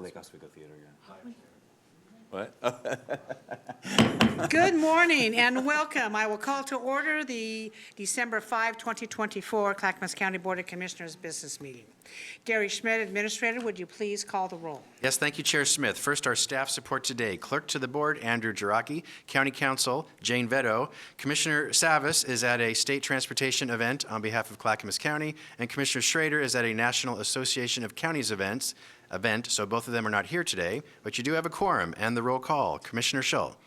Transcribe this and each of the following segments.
Lake Oswego Theater, yeah. What? Good morning and welcome. I will call to order the December 5, 2024 Clackamas County Board of Commissioners business meeting. Gary Schmidt, Administrator, would you please call the roll? Yes, thank you, Chair Smith. First, our staff support today. Clerk to the Board, Andrew Jiraki. County Counsel, Jane Vedo. Commissioner Savas is at a state transportation event on behalf of Clackamas County, and Commissioner Schrader is at a National Association of Counties event, so both of them are not here today, but you do have a quorum, and the roll call. Commissioner Schull.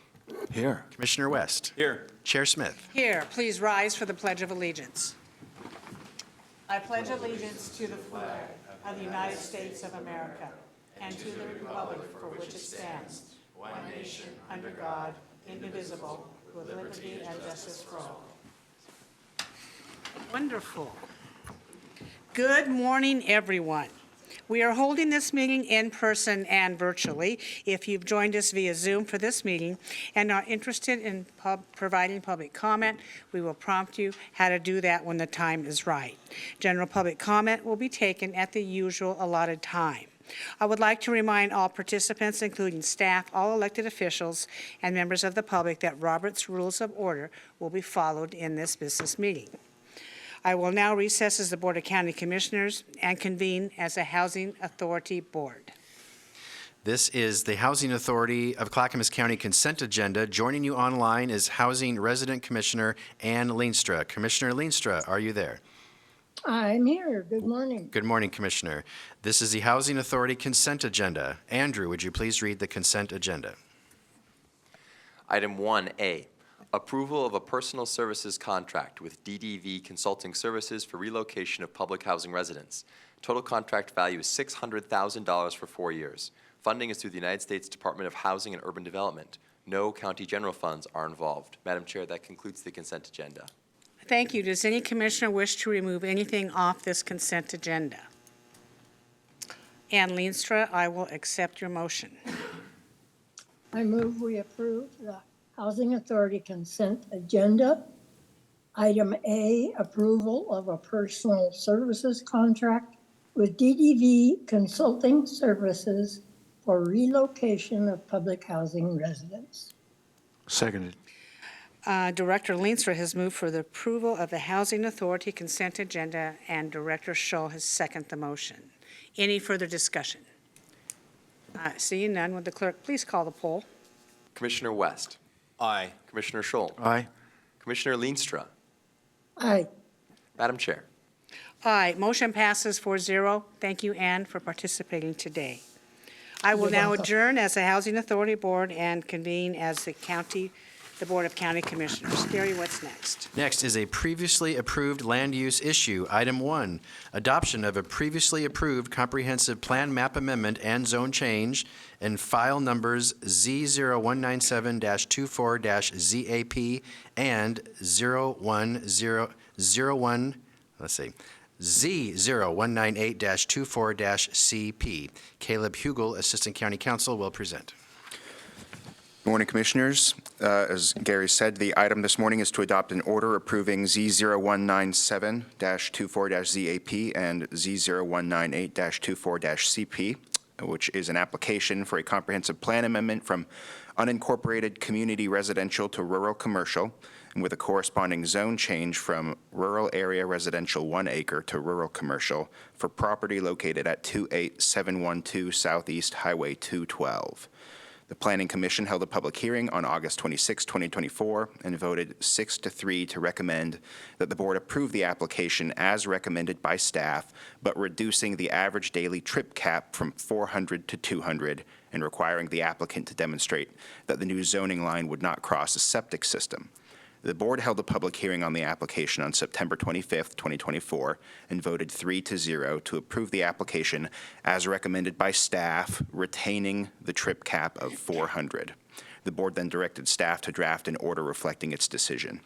Here. Commissioner West. Here. Chair Smith. Here, please rise for the Pledge of Allegiance. I pledge allegiance to the flag of the United States of America and to the republic for which it stands, one nation, under God, indivisible, with liberty and justice for all. Wonderful. Good morning, everyone. We are holding this meeting in person and virtually. If you've joined us via Zoom for this meeting and are interested in providing public comment, we will prompt you how to do that when the time is right. General public comment will be taken at the usual allotted time. I would like to remind all participants, including staff, all elected officials, and members of the public that Robert's Rules of Order will be followed in this business meeting. I will now recess as the Board of County Commissioners and convene as a Housing Authority Board. This is the Housing Authority of Clackamas County consent agenda. Joining you online is Housing Resident Commissioner Ann Leenstra. Commissioner Leenstra, are you there? I'm here. Good morning. Good morning, Commissioner. This is the Housing Authority consent agenda. Andrew, would you please read the consent agenda? Item 1A. Approval of a personal services contract with DDV Consulting Services for relocation of public housing residents. Total contract value is $600,000 for 4 years. Funding is through the United States Department of Housing and Urban Development. No county general funds are involved. Madam Chair, that concludes the consent agenda. Thank you. Does any commissioner wish to remove anything off this consent agenda? Ann Leenstra, I will accept your motion. I move we approve the Housing Authority consent agenda. Item A, approval of a personal services contract with DDV Consulting Services for relocation of public housing residents. Seconded. Director Leenstra has moved for the approval of the Housing Authority consent agenda, and Director Schull has seconded the motion. Any further discussion? Seeing none, would the clerk please call the poll? Commissioner West. Aye. Commissioner Schull. Aye. Commissioner Leenstra. Aye. Madam Chair. Aye. Motion passes 4-0. Thank you, Ann, for participating today. I will now adjourn as the Housing Authority Board and convene as the Board of County Commissioners. Gary, what's next? Next is a previously approved land use issue. Item 1, adoption of a previously approved comprehensive plan map amendment and zone change in file numbers Z0197-24-ZAP and Z0198-24-CP. Caleb Hugel, Assistant County Counsel, will present. Good morning, Commissioners. As Gary said, the item this morning is to adopt an order approving Z0197-24-ZAP and Z0198-24-CP, which is an application for a comprehensive plan amendment from unincorporated community residential to rural commercial, and with a corresponding zone change from rural area residential 1 acre to rural commercial for property located at 28712 Southeast Highway 212. The Planning Commission held a public hearing on August 26, 2024, and voted 6-3 to recommend that the board approve the application as recommended by staff, but reducing the average daily trip cap from 400 to 200 and requiring the applicant to demonstrate that the new zoning line would not cross a septic system. The board held a public hearing on the application on September 25th, 2024, and voted 3-0 to approve the application as recommended by staff, retaining the trip cap of 400. The board then directed staff to draft an order reflecting its decision.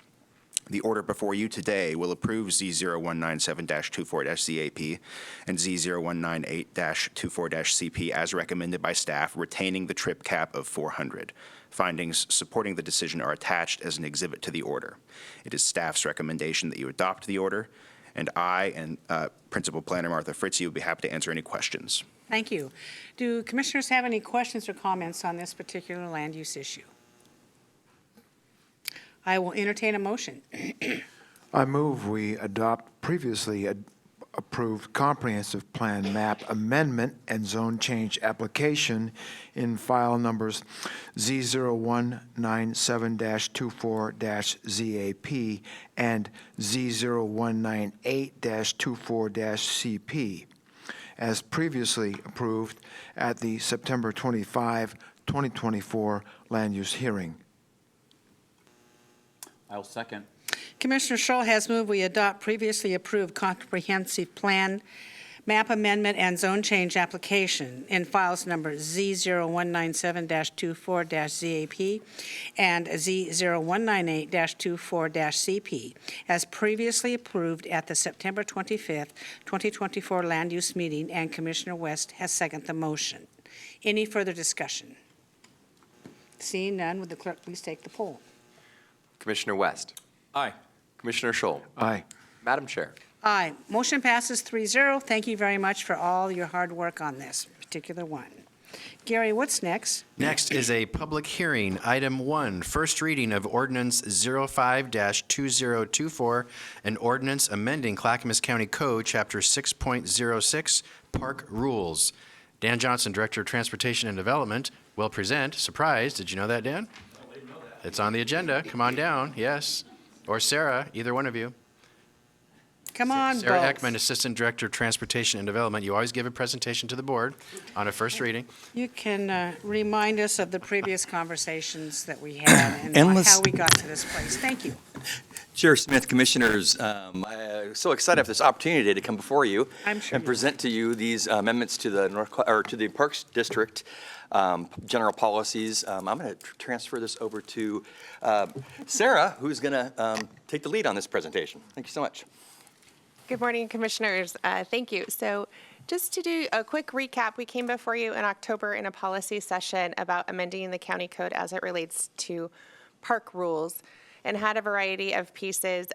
The order before you today will approve Z0197-24-ZAP and Z0198-24-CP as recommended by staff, retaining the trip cap of 400. Findings supporting the decision are attached as an exhibit to the order. It is staff's recommendation that you adopt the order, and I and Principal Planner Martha Fritzie will be happy to answer any questions. Thank you. Do commissioners have any questions or comments on this particular land use issue? I will entertain a motion. I move we adopt previously approved comprehensive plan map amendment and zone change application in file numbers Z0197-24-ZAP and Z0198-24-CP, as previously approved at the September 25, 2024 land use hearing. I'll second. Commissioner Schull has moved we adopt previously approved comprehensive plan, map amendment, and zone change application in files number Z0197-24-ZAP and Z0198-24-CP, as previously approved at the September 25th, 2024 land use meeting, and Commissioner West has seconded the motion. Any further discussion? Seeing none, would the clerk please take the poll? Commissioner West. Aye. Commissioner Schull. Aye. Madam Chair. Aye. Motion passes 3-0. Thank you very much for all your hard work on this particular one. Gary, what's next? Next is a public hearing. Item 1, first reading of ordinance 05-2024, an ordinance amending Clackamas County Code, Chapter 6.06, Park Rules. Dan Johnson, Director of Transportation and Development, will present. Surprise, did you know that, Dan? It's on the agenda. Come on down, yes. Or Sarah, either one of you. Come on, Sarah both. Ekman, Assistant Director of Transportation and Development. You always give a presentation to the board on a first reading. You can remind us of the previous conversations that we had and Endless- how we got to this place. Thank you. Chair Smith, Commissioners, I'm so excited for this opportunity today to come before you I'm sure and you present to you these amendments to the to the Parks District general policies. I'm going to transfer this over to Sarah, who's going to take the lead on this presentation. Thank you so much. Good morning, Commissioners. Thank you. So just to do a quick recap, we came before you in October in a policy session about amending the county code as it relates to park rules and had a variety of pieces.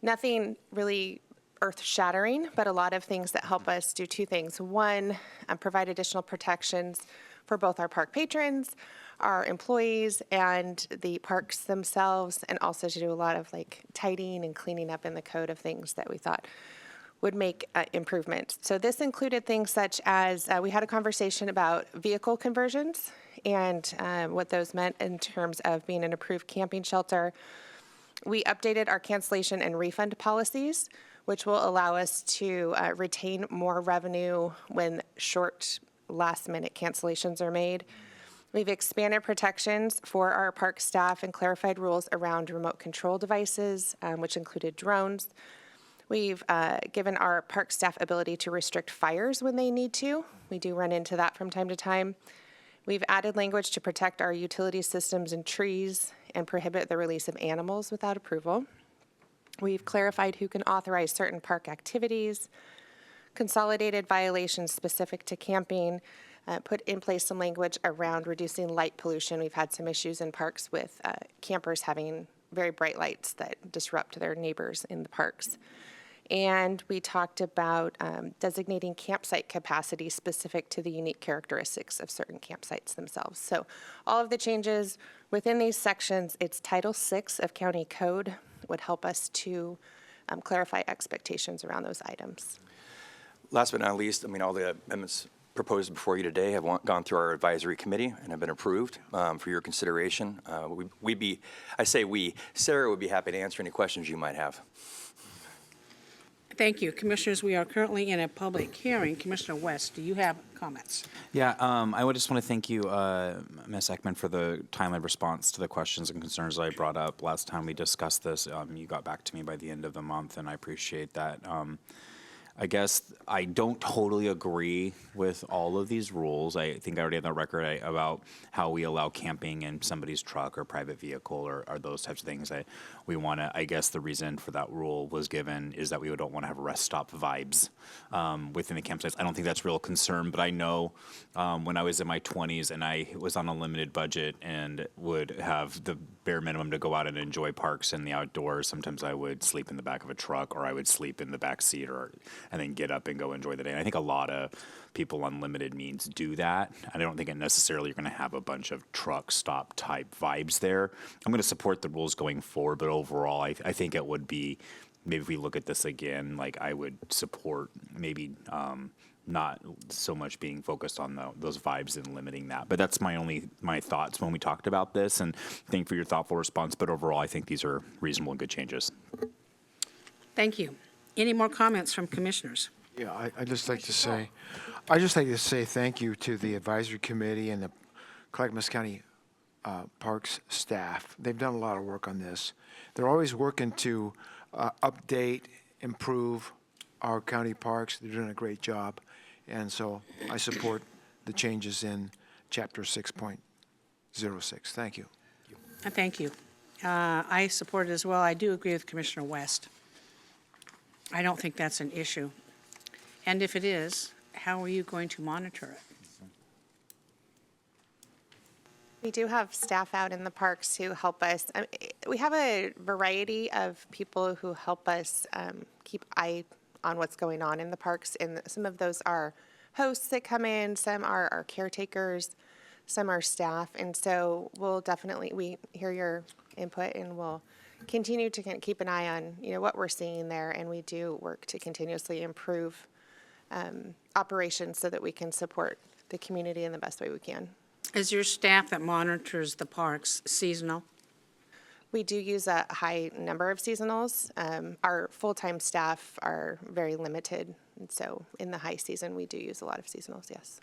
Nothing really earth-shattering, but a lot of things that help us do two things. One, provide additional protections for both our park patrons, our employees, and the parks themselves, and also to do a lot of like tidying and cleaning up in the code of things that we thought would make improvements. So this included things such as we had a conversation about vehicle conversions and what those meant in terms of being an approved camping shelter. We updated our cancellation and refund policies, which will allow us to retain more revenue when short last-minute cancellations are made. We've expanded protections for our park staff and clarified rules around remote control devices, which included drones. We've given our park staff ability to restrict fires when they need to. We do run into that from time to time. We've added language to protect our utility systems and trees and prohibit the release of animals without approval. We've clarified who can authorize certain park activities, consolidated violations specific to camping, put in place some language around reducing light pollution. We've had some issues in parks with campers having very bright lights that disrupt their neighbors in the parks. And we talked about designating campsite capacity specific to the unique characteristics of certain campsites themselves. So all of the changes within these sections, it's Title VI of County Code, would help us to clarify expectations around those items. Last but not least, all the amendments proposed before you today have gone through our advisory committee and have been approved for your consideration. Sarah would be happy to answer any questions you might have. Thank you. Commissioners, we are currently in a public hearing. Commissioner West, do you have comments? Yeah, I would just want to thank you, Ms. Ekman, for the timely response to the questions and concerns I brought up last time we discussed this. You got back to me by the end of the month, and I appreciate that. I guess I don't totally agree with all of these rules. I think I already have the record about how we allow camping in somebody's truck or private vehicle or those types of things. We want to, I guess the reason for that rule was given is that we don't want to have rest stop vibes within the campsites. I don't think that's real concern, but I know when I was in my 20s and I was on a limited budget and would have the bare minimum to go out and enjoy parks and the outdoors, sometimes I would sleep in the back of a truck or I would sleep in the back seat or and then get up and go enjoy the day. And I think a lot of people on limited means do that. I don't think it necessarily you're going to have a bunch of truck stop type vibes there. I'm going to support the rules going forward, but overall, I think it would be, maybe if we look at this again, like I would support maybe not so much being focused on those vibes and limiting that. But that's my thoughts when we talked about this, and thank you for your thoughtful response. But overall, I think these are reasonable and good changes. Thank you. Any more comments from commissioners? Yeah, I'd just like to say thank you to the advisory committee and the Clackamas County Parks staff. They've done a lot of work on this. They're always working to update, improve our county parks. They're doing a great job. And so I support the changes in Chapter 6.06. Thank you. Thank you. I support it as well. I do agree with Commissioner West. I don't think that's an issue. And if it is, how are you going to monitor it? We do have staff out in the parks who help us. We have a variety of people who help us keep eye on what's going on in the parks. And some of those are hosts that come in, some are our caretakers, some are staff. And so we hear your input, and we'll continue to keep an eye on, what we're seeing there. And we do work to continuously improve operations so that we can support the community in the best way we can. Is your staff that monitors the parks seasonal? We do use a high number of seasonals. Our full-time staff are very limited, and so in the high season, we do use a lot of seasonals, yes.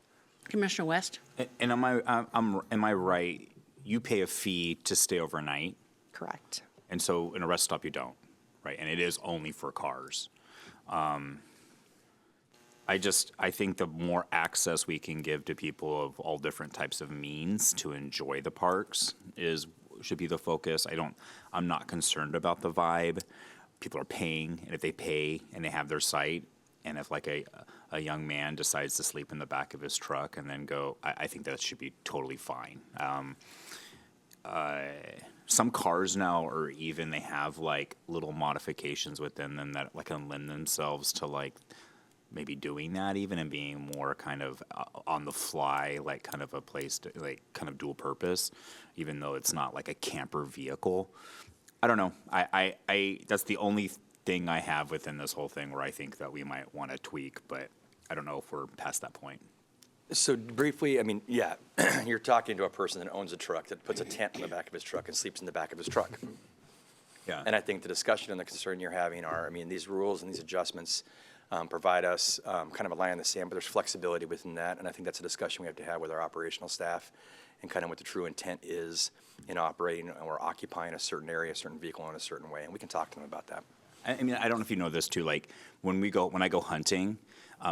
Commissioner West? And am I right? You pay a fee to stay overnight, Correct. and so in a rest stop you don't, right? And it is only for cars. I think the more access we can give to people of all different types of means to enjoy the parks should be the focus. I'm not concerned about the vibe. People are paying, and if they pay and they have their site, and if like a young man decides to sleep in the back of his truck and then go, I think that should be totally fine. Some cars now are even, they have like little modifications within them that like can lend themselves to like maybe doing that even, and being more kind of on the fly, like kind of a place to like kind of dual purpose, even though it's not like a camper vehicle. I don't know. I that's the only thing I have within this whole thing where I think that we might want to tweak, but I don't know if we're past that point. So briefly, yeah, you're talking to a person that owns a truck, that puts a tent in the back of his truck and sleeps in the back of his truck. Yeah. And I think the discussion and the concern you're having are, these rules and these adjustments provide us kind of a line in the sand, but there's flexibility within that. And I think that's a discussion we have to have with our operational staff, and kind of what the true intent is in operating or occupying a certain area, a certain vehicle in a certain way. And we can talk to them about that. I don't know if you know this too, like when I go hunting,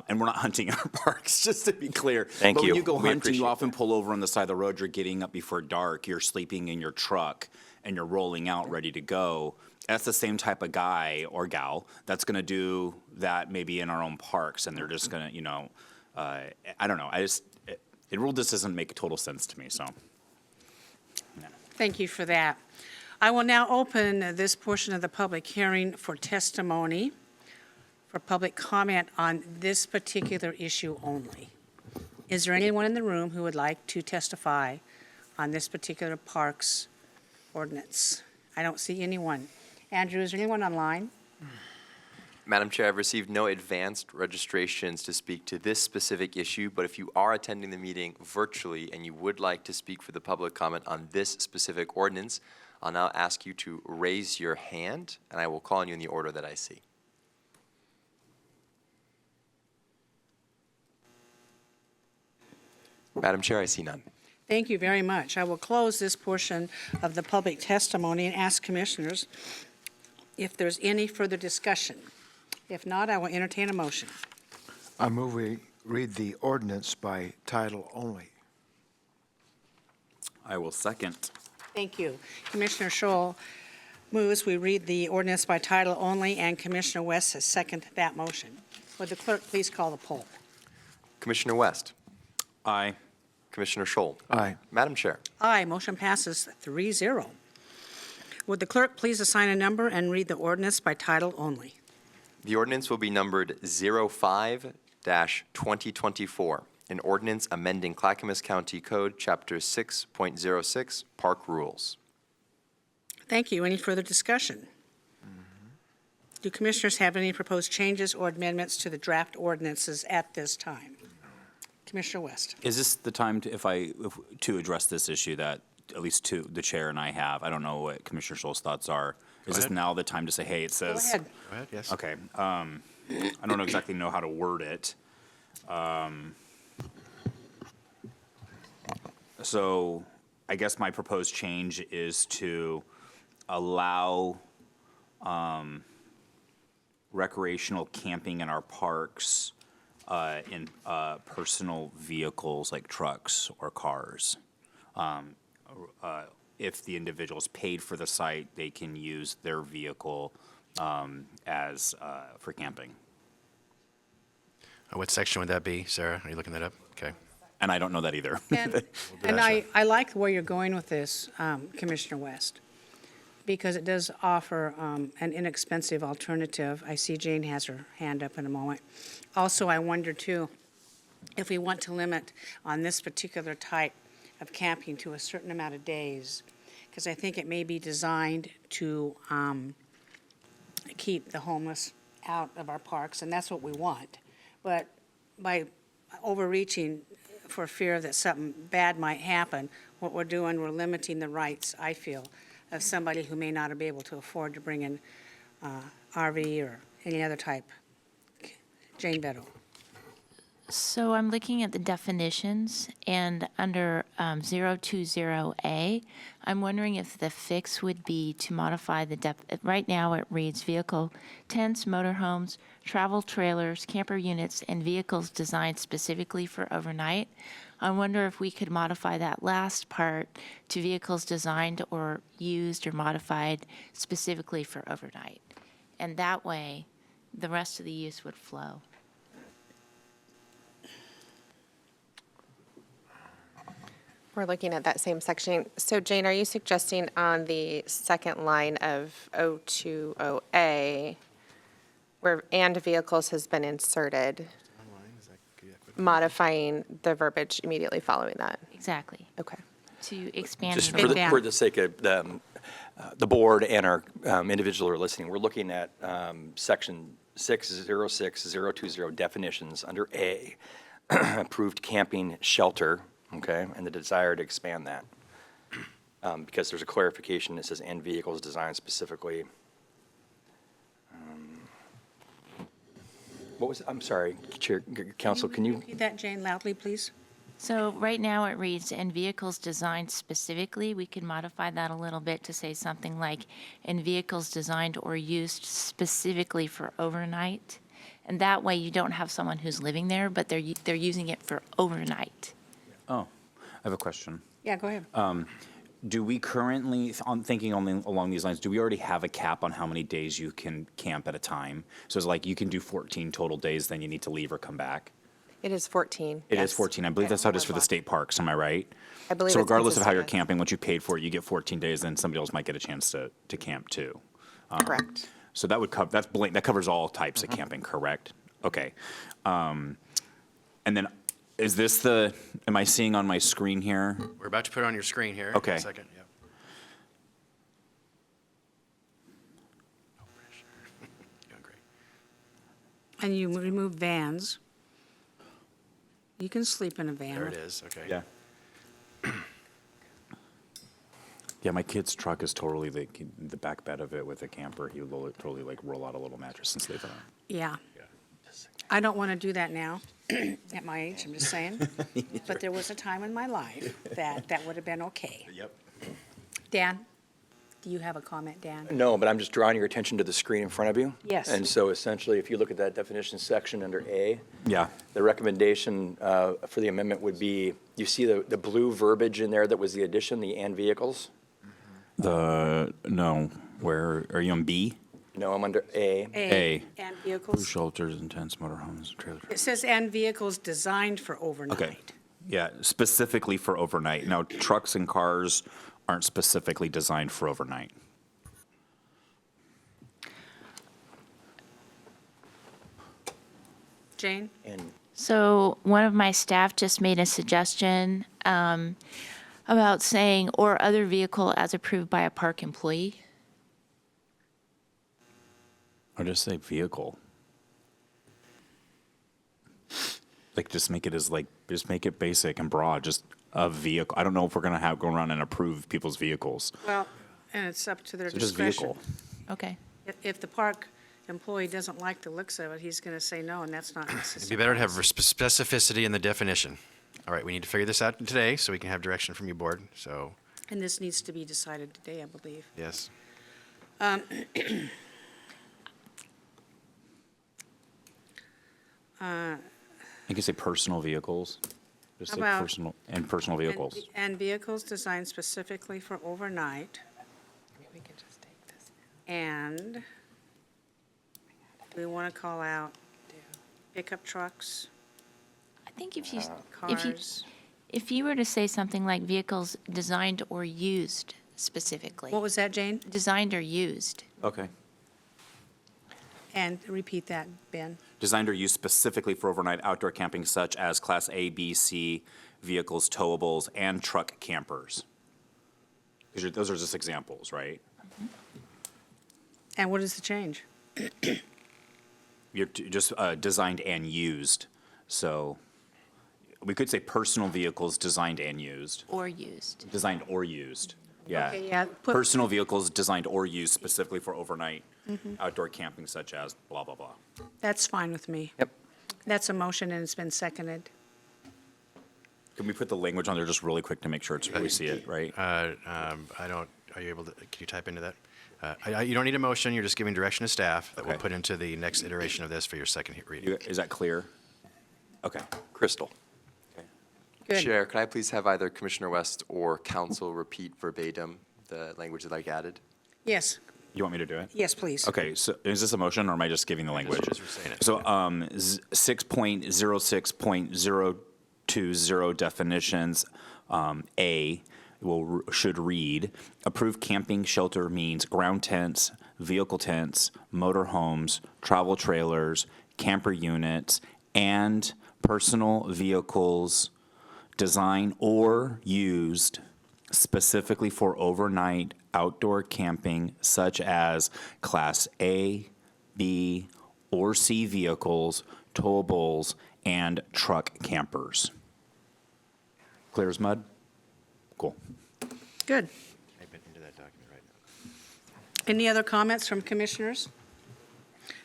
and we're not hunting in our parks, just to be clear. Thank but you. When you go We hunting, you appreciate often pull over on the side of the road, you're getting up before dark, you're sleeping in your truck, and you're rolling out ready to go. That's the same type of guy or gal that's going to do that maybe in our own parks, and they're just going to, I don't know. The rule just doesn't make total sense to me, so. Yeah. Thank you for that. I will now open this portion of the public hearing for testimony, for public comment on this particular issue only. Is there anyone in the room who would like to testify on this particular parks ordinance? I don't see anyone. Andrew, is there anyone online? Madam Chair, I've received no advanced registrations to speak to this specific issue, but if you are attending the meeting virtually and you would like to speak for the public comment on this specific ordinance, I'll now ask you to raise your hand, and I will call on you in the order that I see. Madam Chair, I see none. Thank you very much. I will close this portion of the public testimony and ask commissioners if there's any further discussion. If not, I will entertain a motion. I move we read the ordinance by title only. I will second. Thank you. Commissioner Scholl moves we read the ordinance by title only, and Commissioner West has seconded that motion. Would the clerk please call the poll? Commissioner West. Aye. Commissioner Scholl. Aye. Madam Chair. Aye, motion passes 3-0. Would the clerk please assign a number and read the ordinance by title only? The ordinance will be numbered 05-2024, an ordinance amending Clackamas County Code, Chapter 6.06, Park Rules. Thank you. Any further discussion? Do commissioners have any proposed changes or amendments to the draft ordinances at this time? Commissioner West. Is this the time to address this issue that at least the chair and I have? I don't know what Commissioner Scholl's thoughts are. Is this ahead. now the time to say, hey, it Go says? ahead. Go ahead, yes. Okay. I don't exactly know how to word it. So I guess my proposed change is to allow recreational camping in our parks in personal vehicles like trucks or cars. If the individual's paid for the site, they can use their vehicle as for camping. What section would that be, Sarah? Are you looking that up? Okay. And I don't know that either. And I like where you're going with this, Commissioner West, because it does offer an inexpensive alternative. I see Jane has her hand up in a moment. Also, I wonder too, if we want to limit on this particular type of camping to a certain amount of days, because I think it may be designed to keep the homeless out of our parks, and that's what we want. But by overreaching for fear that something bad might happen, what we're doing, we're limiting the rights, I feel, of somebody who may not be able to afford to bring in RV or any other type. Jane Beto. So I'm looking at the definitions, and under 020A, I'm wondering if the fix would be to modify the right now it reads vehicle, tents, motorhomes, travel trailers, camper units, and vehicles designed specifically for overnight. I wonder if we could modify that last part to vehicles designed or used or modified specifically for overnight. And that way, the rest of the use would flow. We're looking at that same section. So Jane, are you suggesting on the second line of 020A, where "and vehicles" has been inserted, modifying the verbiage immediately following that? Exactly. Okay. To expand Just it. for the sake of the board and our individuals who are listening, we're looking at section 606020 definitions under A, approved camping shelter, okay, and the desire to expand that. Because there's a clarification that says "and vehicles designed specifically." What was, I'm sorry, Chair, Council, can you? Repeat that, Jane, loudly, please? So right now it reads, "and vehicles designed specifically." We could modify that a little bit to say something like, "and vehicles designed or used specifically for overnight." And that way you don't have someone who's living there, but they're using it for overnight. Oh, I have a question. Yeah, go ahead. Do we currently, thinking along these lines, do we already have a cap on how many days you can camp at a time? So it's like you can do 14 total days, then you need to leave or come back? It is 14. It yes. is 14. I believe that's how it is for the state parks, am I right? I believe So it's regardless of how you're consistent camping, once you paid for it, you get 14 days, then somebody else might get a chance to camp too. with- Correct. So that would cover, that covers all types of camping, correct? Okay. And then is this am I seeing on my screen here? We're about to put it on your screen here. Okay. In a second, yep. No pressure. Doing great. And you remove vans. You can sleep in a van. There it is, okay. Yeah. Yeah, my kid's truck is totally the back bed of it with a camper. He would totally like roll out a little mattress and sleep on it. Yeah. I don't want to do that now, at my age, I'm just saying. But there was a time in my life that would have been okay. Yep. Dan, do you have a comment, Dan? No, but I'm just drawing your attention to the screen in front of you. Yes. And so essentially, if you look at that definition section under A, Yeah. the recommendation for the amendment would be, you see the blue verbiage in there that was the addition, the "and vehicles"? No, where, are you on B? No, I'm under A. A. And Blue vehicles, shelters and tents, motorhomes, trailers. it says and vehicles designed for overnight. Okay. Yeah, specifically for overnight. Now, trucks and cars aren't specifically designed for overnight. Jane? And So one of my staff just made a suggestion about saying, or other vehicle as approved by a park employee. Or just say vehicle. Like, just make it as, like, just make it basic and broad, just a vehicle. I don't know if we're gonna go around and approve people's vehicles. Well, and it's up to their So just discretion. vehicle. Okay. If the park employee doesn't like the looks of it, he's going to say no, and that's not It'd be necessary. better to have specificity in the definition. All right, we need to figure this out today so we can have direction from you, board. So, And this needs to be decided today, I believe. yes. You can say personal vehicles. Just How say about- personal, and personal vehicles. And vehicles designed specifically for overnight. And we want to call out pickup trucks, I think if you cars. if you were to say something like vehicles designed or used specifically, What was that, Jane? designed or used. Okay. And repeat that, Ben. Designed or used specifically for overnight outdoor camping such as Class A, B, C vehicles, towables, and truck campers. Those are just examples, right? And what is the change? You're just designed and used. So we could say personal vehicles designed and used. Or used. Designed or used. Yeah. Okay, yeah, put- Personal vehicles designed or used specifically for overnight outdoor camping such as blah, blah, blah. That's fine with me. Yep. That's a motion and it's been seconded. Can we put the language on there just really quick to make sure we see it, right? I don't, are you able to, can you type into that? You don't need a motion, you're just giving direction to staff that we'll Okay. put into the next iteration of this for your second reading. Is that clear? Okay. Crystal. Good. Chair, can I please have either Commissioner West or council repeat verbatim the language that I added? Yes, You want me to do it? yes, please. Okay, so is this a motion or am I just giving the language? Just saying it. So 6.06.020 definitions, A should read, approved camping shelter means ground tents, vehicle tents, motor homes, travel trailers, camper units, and personal vehicles designed or used specifically for overnight outdoor camping such as Class A, B, or C vehicles, towables, and truck campers. Clear as mud? Cool. Good. Type it into that document right now. Any other comments from commissioners?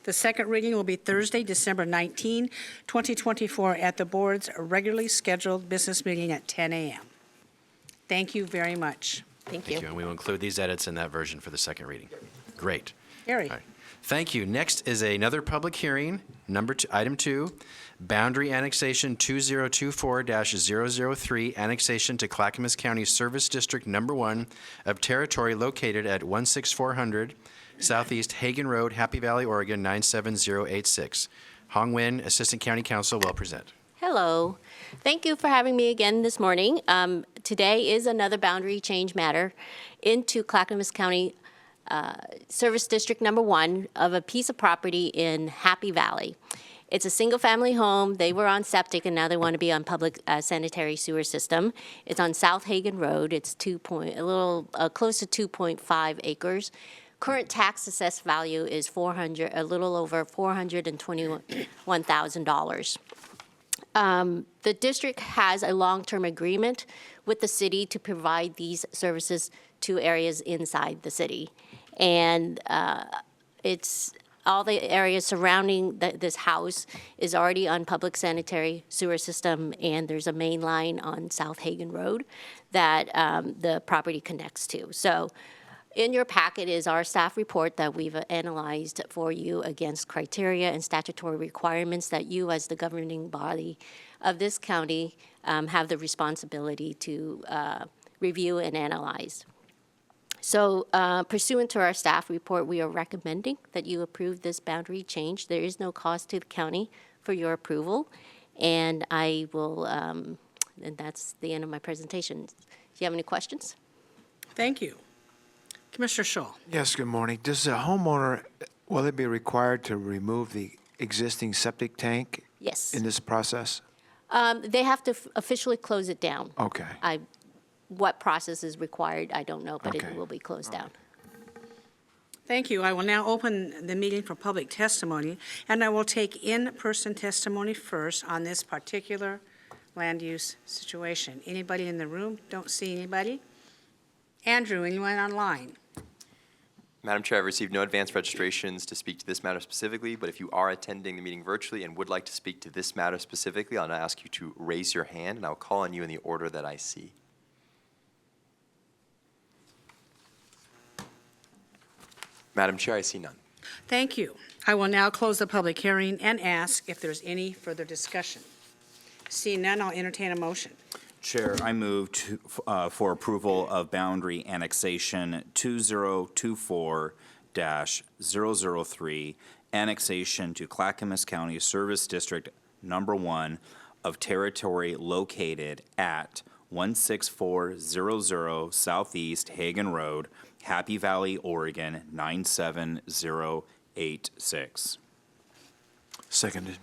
The second reading will be Thursday, December 19, 2024, at the board's regularly scheduled business meeting at 10 a.m. Thank you very much. Thank you. And we will include these edits in that version for the second reading. Great. Gary? All right. Thank you. Next is another public hearing, item 2, boundary annexation 2024-003, annexation to Clackamas County Service District Number 1 of territory located at 16400 Southeast Hagen Road, Happy Valley, Oregon 97086. Hong Nguyen, Assistant County Counsel, will present. Hello. Thank you for having me again this morning. Today is another boundary change matter into Clackamas County Service District Number 1 of a piece of property in Happy Valley. It's a single-family home. They were on septic, and now they want to be on public sanitary sewer system. It's on South Hagen Road. It's close to 2.5 acres. Current tax assessed value is a little over $421,000. The district has a long-term agreement with the city to provide these services to areas inside the city. And it's all the areas surrounding this house is already on public sanitary sewer system, and there's a main line on South Hagen Road that the property connects to. So in your packet is our staff report that we've analyzed for you against criteria and statutory requirements that you, as the governing body of this county, have the responsibility to review and analyze. So pursuant to our staff report, we are recommending that you approve this boundary change. There is no cost to the county for your approval, and I will, and that's the end of my presentation. Do you have any questions? Thank you. Commissioner Shaw? Yes, good morning. Does a homeowner, will it be required to remove the existing septic tank Yes. in this process? They have to officially close it down. Okay. What process is required, I don't know, but Okay. it will be closed down. Thank you. I will now open the meeting for public testimony, and I will take in-person testimony first on this particular land use situation. Anybody in the room? Don't see anybody. Andrew, anyone online? Madam Chair, I've received no advance registrations to speak to this matter specifically, but if you are attending the meeting virtually and would like to speak to this matter specifically, I'll now ask you to raise your hand, and I'll call on you in the order that I see. Madam Chair, I see none. Thank you. I will now close the public hearing and ask if there's any further discussion. Seeing none, I'll entertain a motion. Chair, I move for approval of boundary annexation 2024-003, annexation to Clackamas County Service District Number 1 of territory located at 16400 Southeast Hagen Road, Happy Valley, Oregon 97086. Seconded.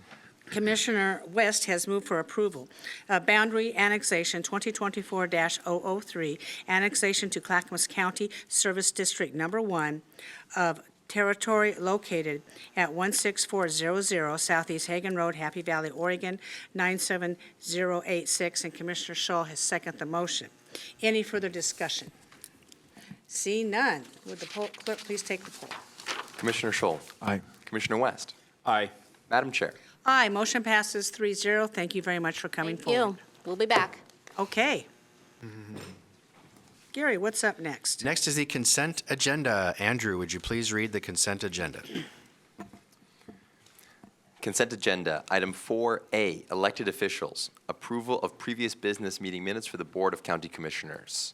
Commissioner West has moved for approval. Boundary annexation 2024-003, annexation to Clackamas County Service District Number 1 of territory located at 16400 Southeast Hagen Road, Happy Valley, Oregon 97086, and Commissioner Shull has seconded the motion. Any further discussion? See none. Would the clerk please take the poll? Commissioner Shull. Aye. Commissioner West. Aye. Madam Chair. Aye, motion passes 3-0. Thank you very much for coming Thank forward. you. We'll be back. Okay. Gary, what's up next? Next is the consent agenda. Andrew, would you please read the consent agenda? Consent agenda, item 4A, elected officials, approval of previous business meeting minutes for the Board of County Commissioners.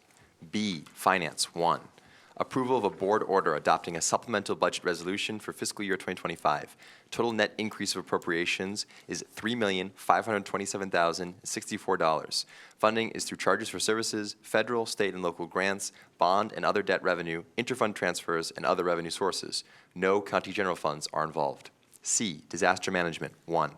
B, finance, 1, approval of a board order adopting a supplemental budget resolution for fiscal year 2025. Total net increase of appropriations is $3,527,064. Funding is through charges for services, federal, state, and local grants, bond and other debt revenue, interfund transfers, and other revenue sources. No county general funds are involved. C, disaster management, 1,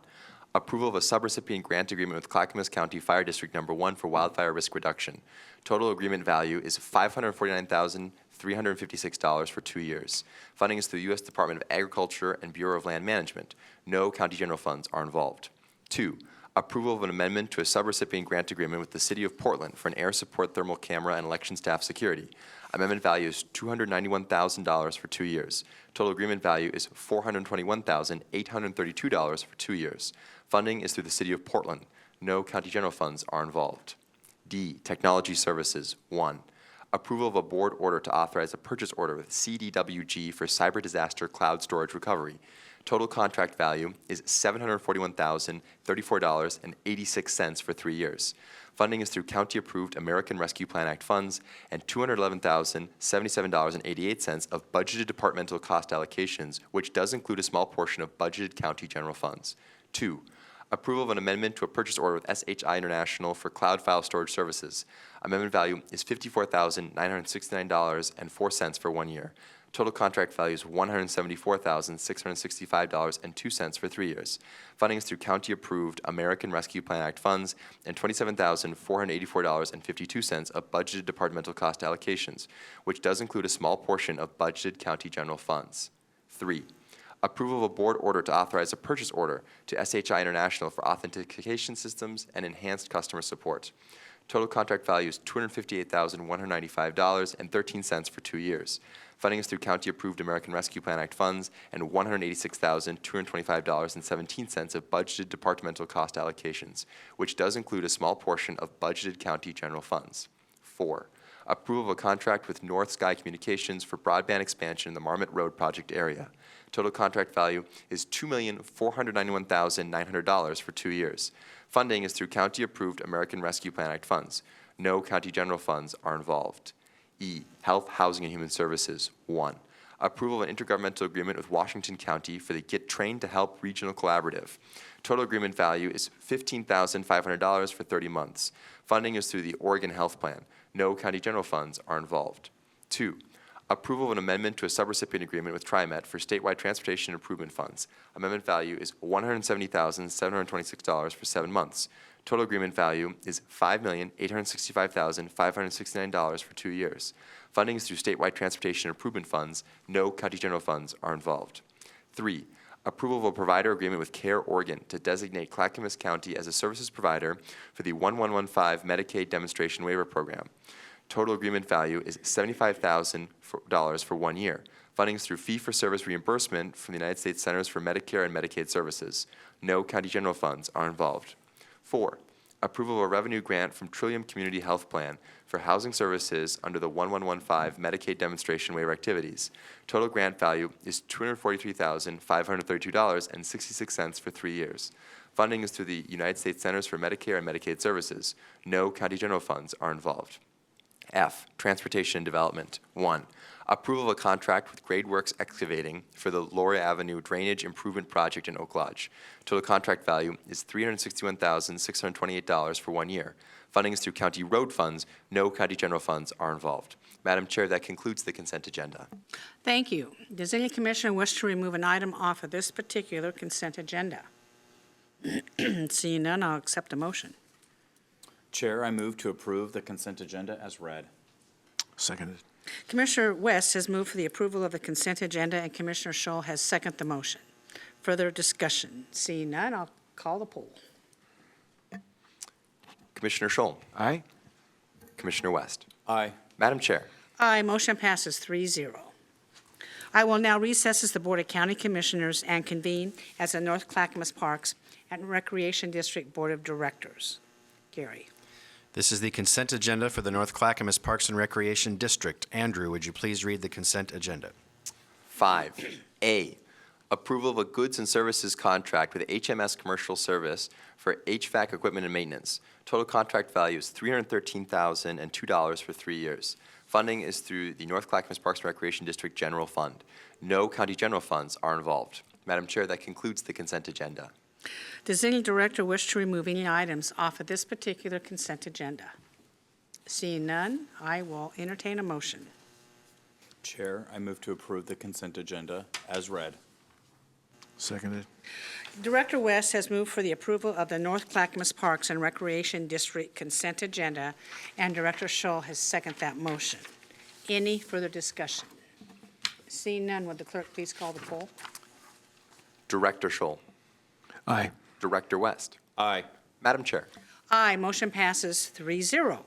approval of a subrecipient grant agreement with Clackamas County Fire District Number 1 for wildfire risk reduction. Total agreement value is $549,356 for 2 years. Funding is through the U.S. Department of Agriculture and Bureau of Land Management. No county general funds are involved. 2, approval of an amendment to a subrecipient grant agreement with the City of Portland for an air support thermal camera and election staff security. Amendment value is $291,000 for 2 years. Total agreement value is $421,832 for 2 years. Funding is through the City of Portland. No county general funds are involved. D, technology services, 1, approval of a board order to authorize a purchase order with CDWG for cyber disaster cloud storage recovery. Total contract value is $741,034.86 for 3 years. Funding is through county-approved American Rescue Plan Act funds and $211,077.88 of budgeted departmental cost allocations, which does include a small portion of budgeted county general funds. 2, approval of an amendment to a purchase order with SHI International for cloud file storage services. Amendment value is $54,969.04 for 1 year. Total contract value is $174,665.02 for 3 years. Funding is through county-approved American Rescue Plan Act funds and $27,484.52 of budgeted departmental cost allocations, which does include a small portion of budgeted county general funds. 3, approval of a board order to authorize a purchase order to SHI International for authentication systems and enhanced customer support. Total contract value is $258,195.13 for 2 years. Funding is through county-approved American Rescue Plan Act funds and $186,225.17 of budgeted departmental cost allocations, which does include a small portion of budgeted county general funds. 4, approval of a contract with North Sky Communications for broadband expansion in the Marmot Road project area. Total contract value is $2,491,900 for 2 years. Funding is through county-approved American Rescue Plan Act funds. No county general funds are involved. E, Health, Housing, and Human Services, 1, approval of an intergovernmental agreement with Washington County for the Get Trained to Help Regional Collaborative. Total agreement value is $15,500 for 30 months. Funding is through the Oregon Health Plan. No county general funds are involved. 2, approval of an amendment to a subrecipient agreement with TriMet for statewide transportation improvement funds. Amendment value is $170,726 for 7 months. Total agreement value is $5,865,569 for 2 years. Funding is through statewide transportation improvement funds. No county general funds are involved. 3, approval of a provider agreement with Care Oregon to designate Clackamas County as a services provider for the 1115 Medicaid Demonstration Waiver Program. Total agreement value is $75,000 for 1 year. Funding is through fee-for-service reimbursement from the United States Centers for Medicare and Medicaid Services. No county general funds are involved. 4, approval of a revenue grant from Trillium Community Health Plan for housing services under the 1115 Medicaid Demonstration Waiver activities. Total grant value is $243,532.66 for 3 years. Funding is through the United States Centers for Medicare and Medicaid Services. No county general funds are involved. F, Transportation and Development. 1, approval of a contract with Grade Works Excavating for the Loria Avenue Drainage Improvement Project in Oak Lodge. Total contract value is $361,628 for 1 year. Funding is through county road funds. No county general funds are involved. Madam Chair, that concludes the consent agenda. Thank you. Does any commissioner wish to remove an item off of this particular consent agenda? Seeing none, I'll accept a motion. Chair, I move to approve the consent agenda as read. Seconded. Commissioner West has moved for the approval of the consent agenda, and Commissioner Scholl has seconded the motion. Further discussion? Seeing none, I'll call the poll. Commissioner Scholl. Aye. Commissioner West. Aye. Madam Chair. Aye, motion passes 3-0. I will now recess as the Board of County Commissioners and convene as the North Clackamas Parks and Recreation District Board of Directors. Gary. This is the consent agenda for the North Clackamas Parks and Recreation District. Andrew, would you please read the consent agenda? 5, A, approval of a goods and services contract with HMS Commercial Service for HVAC equipment and maintenance. Total contract value is $313,002 for 3 years. Funding is through the North Clackamas Parks and Recreation District General Fund. No county general funds are involved. Madam Chair, that concludes the consent agenda. Does any director wish to remove any items off of this particular consent agenda? Seeing none, I will entertain a motion. Chair, I move to approve the consent agenda as read. Seconded. Director West has moved for the approval of the North Clackamas Parks and Recreation District consent agenda, and Director Scholl has seconded that motion. Any further discussion? Seeing none, would the clerk please call the poll? Director Scholl. Aye. Director West. Aye. Madam Chair. Aye, motion passes 3-0.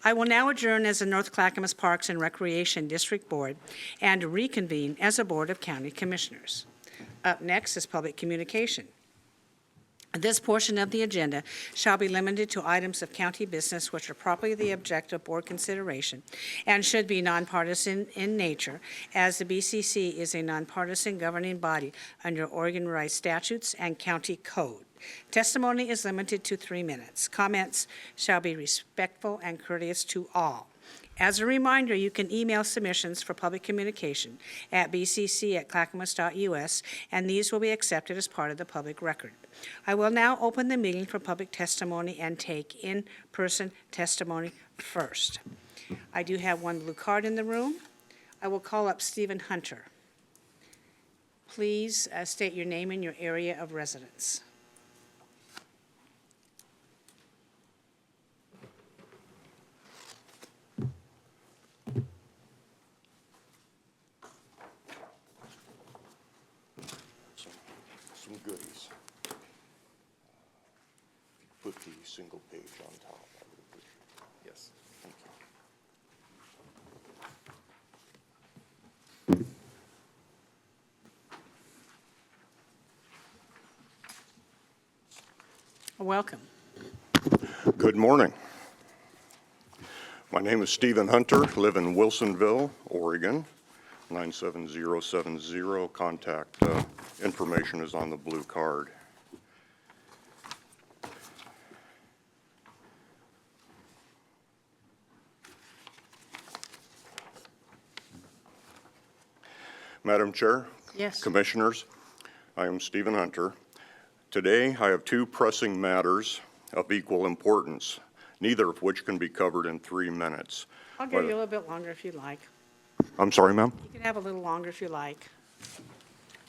I will now adjourn as the North Clackamas Parks and Recreation District Board and reconvene as a Board of County Commissioners. Up next is public communication. This portion of the agenda shall be limited to items of county business which are properly the object of board consideration and should be nonpartisan in nature, as the BCC is a nonpartisan governing body under Oregon Revised Statutes and County Code. Testimony is limited to 3 minutes. Comments shall be respectful and courteous to all. As a reminder, you can email submissions for public communication at bcc@clackamas.us, and these will be accepted as part of the public record. I will now open the meeting for public testimony and take in-person testimony first. I do have one blue card in the room. I will call up Stephen Hunter. Please state your name and your area of residence. Some goodies. Put the single page on top. I would appreciate it. Yes, thank you. Welcome. Good morning. My name is Stephen Hunter, live in Wilsonville, Oregon, 97070. Contact information is on the blue card. Madam Chair, Yes. Commissioners, I am Stephen Hunter. Today, I have 2 pressing matters of equal importance, neither of which can be covered in 3 minutes. I'll give you a little bit longer if you'd like. I'm sorry, ma'am? You can have a little longer if you like.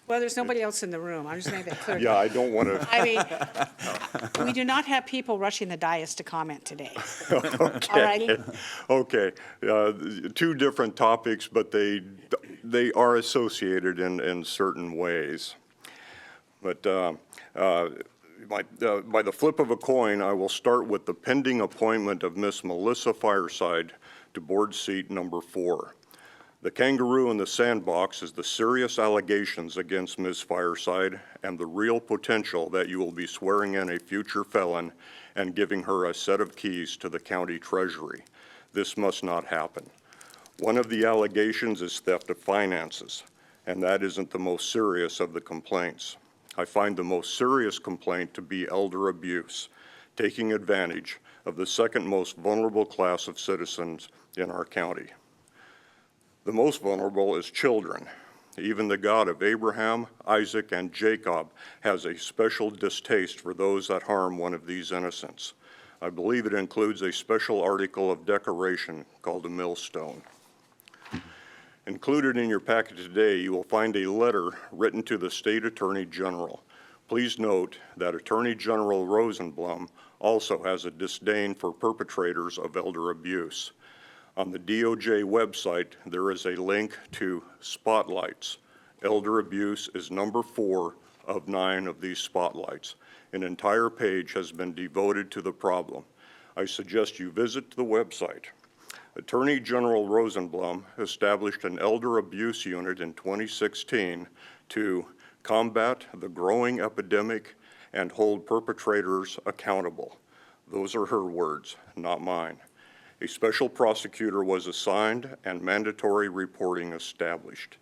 Well, there's nobody else in the room. I'm just making that clear. Yeah, I don't want to. I mean, we do not have people rushing the dais to comment today. All righty? Okay, two different topics, but they are associated in certain ways. But by the flip of a coin, I will start with the pending appointment of Miss Melissa Fireside to board seat number 4. The kangaroo in the sandbox is the serious allegations against Ms. Fireside and the real potential that you will be swearing in a future felon and giving her a set of keys to the county treasury. This must not happen. One of the allegations is theft of finances, and that isn't the most serious of the complaints. I find the most serious complaint to be elder abuse, taking advantage of the second most vulnerable class of citizens in our county. The most vulnerable is children. Even the God of Abraham, Isaac, and Jacob has a special distaste for those that harm one of these innocents. I believe it includes a special article of decoration called a millstone. Included in your packet today, you will find a letter written to the State Attorney General. Please note that Attorney General Rosenblum also has a disdain for perpetrators of elder abuse. On the DOJ website, there is a link to spotlights. Elder abuse is number 4 of 9 of these spotlights. An entire page has been devoted to the problem. I suggest you visit the website. Attorney General Rosenblum established an elder abuse unit in 2016 to combat the growing epidemic and hold perpetrators accountable. Those are her words, not mine. A special prosecutor was assigned and mandatory reporting established.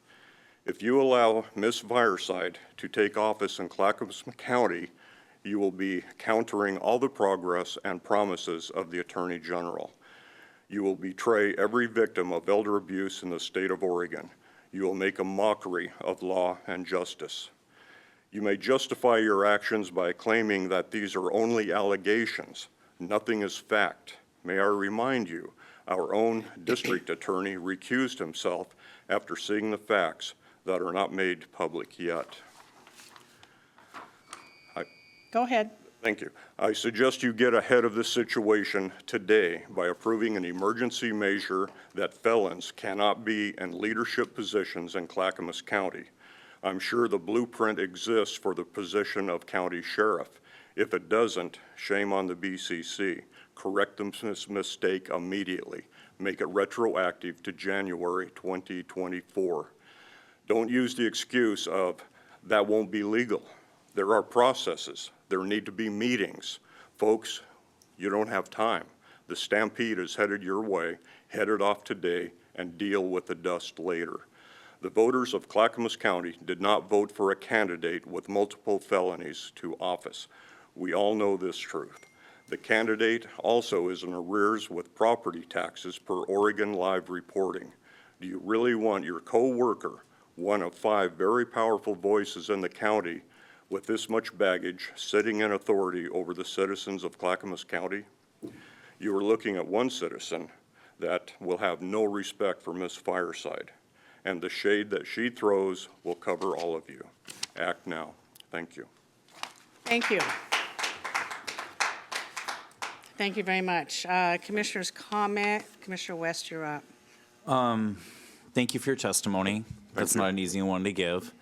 If you allow Ms. Fireside to take office in Clackamas County, you will be countering all the progress and promises of the Attorney General. You will betray every victim of elder abuse in the state of Oregon. You will make a mockery of law and justice. You may justify your actions by claiming that these are only allegations. Nothing is fact. May I remind you, our own district attorney recused himself after seeing the facts that are not made public yet. Go ahead. Thank you. I suggest you get ahead of this situation today by approving an emergency measure that felons cannot be in leadership positions in Clackamas County. I'm sure the blueprint exists for the position of county sheriff. If it doesn't, shame on the BCC. Correct this mistake immediately. Make it retroactive to January 2024. Don't use the excuse of that won't be legal. There are processes. There need to be meetings. Folks, you don't have time. The stampede is headed your way. Head it off today and deal with the dust later. The voters of Clackamas County did not vote for a candidate with multiple felonies to office. We all know this truth. The candidate also is in arrears with property taxes per Oregon Live reporting. Do you really want your co-worker, one of 5 very powerful voices in the county, with this much baggage, sitting in authority over the citizens of Clackamas County? You are looking at one citizen that will have no respect for Ms. Fireside, and the shade that she throws will cover all of you. Act now. Thank you. Thank you. Thank you very much. Commissioner's comment. Commissioner West, you're up. Thank you for your testimony. That's not an easy one to give.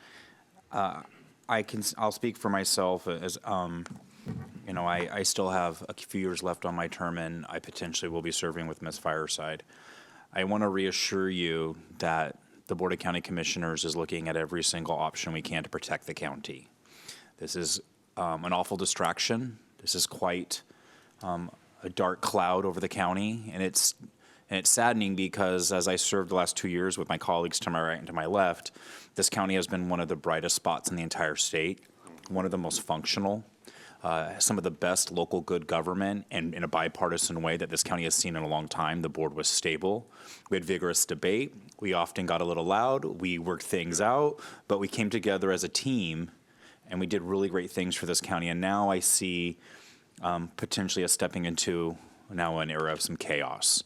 I'll speak for myself as, you know, I still have a few years left on my term, and I potentially will be serving with Ms. Fireside. I want to reassure you that the Board of County Commissioners is looking at every single option we can to protect the county. This is an awful distraction. This is quite a dark cloud over the county, and it's saddening because as I served the last 2 years with my colleagues to my right and to my left, this county has been one of the brightest spots in the entire state, one of the most functional, some of the best local good government, and in a bipartisan way that this county has seen in a long time. The board was stable. We had vigorous debate. We often got a little loud. We worked things out, but we came together as a team, and we did really great things for this county. And now I see potentially us stepping into now an era of some chaos.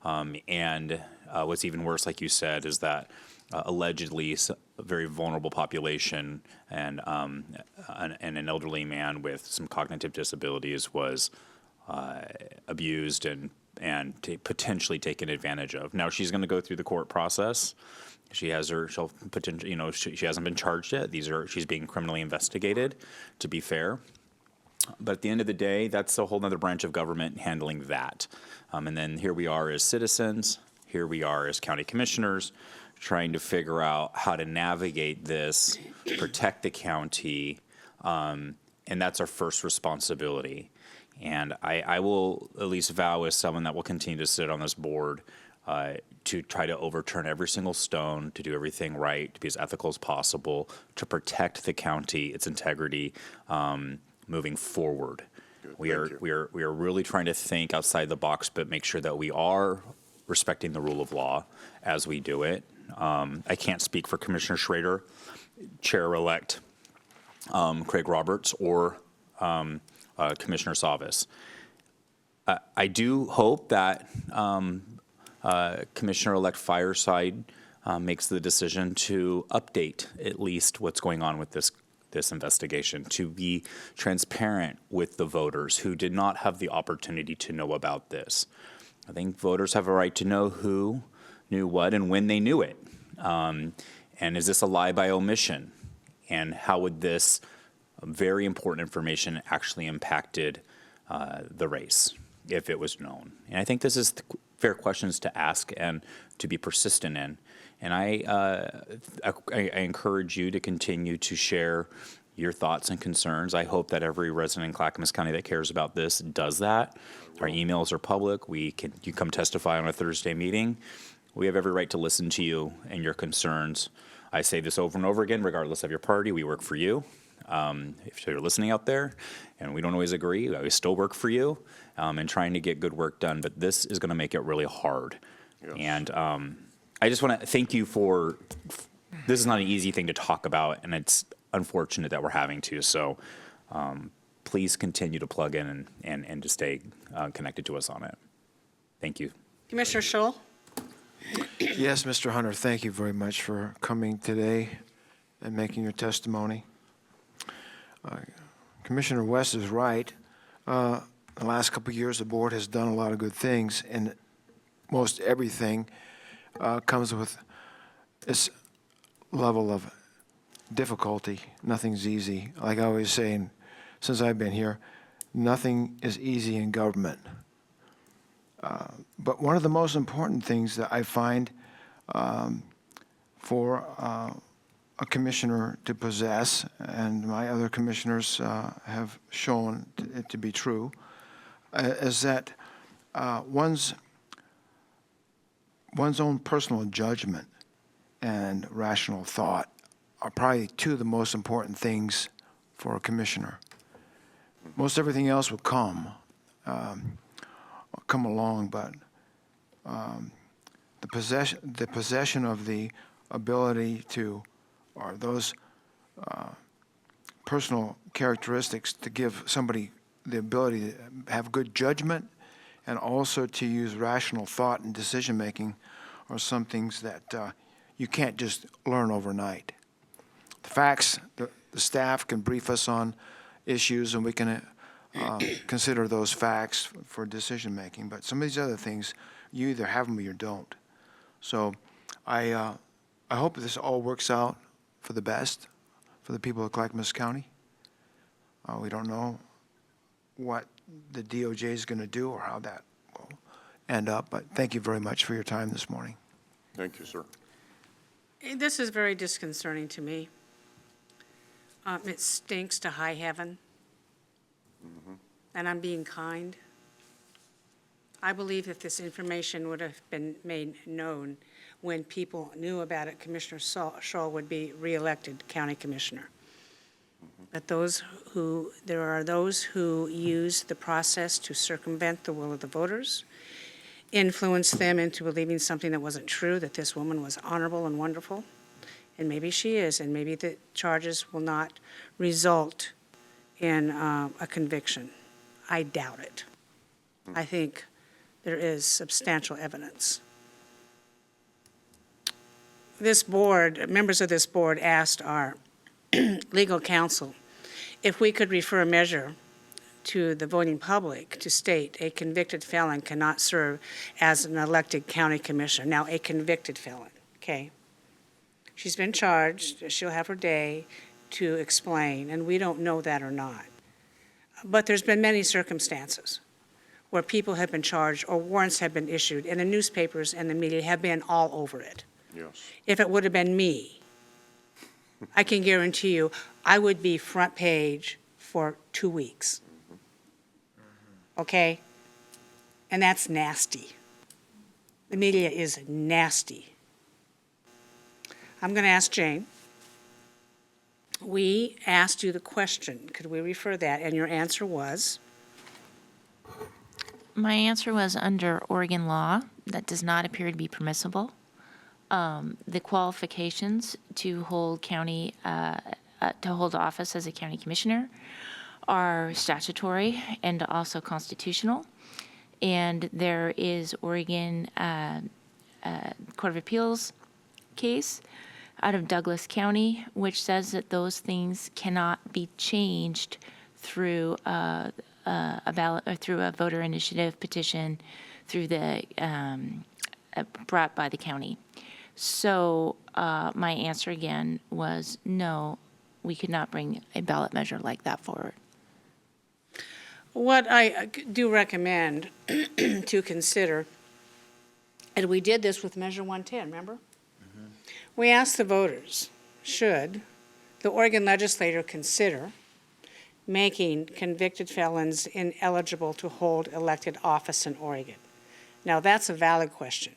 And what's even worse, like you said, is that allegedly a very vulnerable population and an elderly man with some cognitive disabilities was abused and potentially taken advantage of. Now she's going to go through the court process. She'll potentially, she hasn't been charged yet. She's being criminally investigated, to be fair. But at the end of the day, that's a whole other branch of government handling that. And then here we are as citizens, here we are as county commissioners, trying to figure out how to navigate this, protect the county, and that's our first responsibility. And I will at least vow as someone that will continue to sit on this board to try to overturn every single stone, to do everything right, to be as ethical as possible, to protect the county, its integrity, moving forward. We are really trying to think outside the box, but make sure that we are respecting the rule of law as we do it. I can't speak for Commissioner Schrader, Chair-elect Craig Roberts, or Commissioner Savas. I do hope that Commissioner-elect Fireside makes the decision to update at least what's going on with this investigation, to be transparent with the voters who did not have the opportunity to know about this. I think voters have a right to know who knew what and when they knew it. And is this a lie by omission? And how would this very important information actually impacted the race if it was known? And I think this is fair questions to ask and to be persistent in. And I encourage you to continue to share your thoughts and concerns. I hope that every resident in Clackamas County that cares about this does that. Our emails are public. You come testify on a Thursday meeting. We have every right to listen to you and your concerns. I say this over and over again, regardless of your party, we work for you. If you're listening out there, and we don't always agree, we still work for you and trying to get good work done, but this is going to make it really hard. Yes. And I just want to thank you this is not an easy thing to talk about, and it's unfortunate that we're having to, so please continue to plug in and to stay connected to us on it. Thank you. Commissioner Scholl? Yes, Mr. Hunter, thank you very much for coming today and making your testimony. Commissioner West is right. The last couple of years, the board has done a lot of good things, and most everything comes with this level of difficulty. Nothing's easy. Like I always say, since I've been here, nothing is easy in government. But one of the most important things that I find for a commissioner to possess, and my other commissioners have shown it to be true, is that one's own personal judgment and rational thought are probably two of the most important things for a commissioner. Most everything else will come along, but the possession of the ability to, or those personal characteristics to give somebody the ability to have good judgment and also to use rational thought and decision making are some things that you can't just learn overnight. The facts, the staff can brief us on issues and we can consider those facts for decision making, but some of these other things, you either have them or you don't. So I hope this all works out for the best for the people of Clackamas County. We don't know what the DOJ is going to do or how that will end up, but thank you very much for your time this morning. Thank you, sir. This is very disconcerting to me. It stinks to high heaven. And I'm being kind. I believe that this information would have been made known when people knew about it. Commissioner Scholl would be reelected county commissioner. But there are those who use the process to circumvent the will of the voters, influence them into believing something that wasn't true, that this woman was honorable and wonderful. And maybe she is, and maybe the charges will not result in a conviction. I doubt it. I think there is substantial evidence. this board, members of this board asked our legal counsel if we could refer a measure to the voting public to state a convicted felon cannot serve as an elected county commissioner. Now, a convicted felon, okay? She's been charged, she'll have her day to explain, and we don't know that or not. But there's been many circumstances where people have been charged or warrants have been issued, and the newspapers and the media have been all over it. Yes. If it would have been me, I can guarantee you, I would be front page for 2 weeks. Okay? And that's nasty. The media is nasty. I'm going to ask Jane. We asked you the question, could we refer that? And your answer was? My answer was under Oregon law, that does not appear to be permissible. The qualifications to hold office as a county commissioner are statutory and also constitutional. And there is Oregon Court of Appeals case out of Douglas County, which says that those things cannot be changed through a ballot or through a voter initiative petition through the brought by the county. So my answer again was no, we could not bring a ballot measure like that forward. What I do recommend to consider, and we did this with Measure 110, remember? We asked the voters, should the Oregon legislature consider making convicted felons ineligible to hold elected office in Oregon? Now, that's a valid question,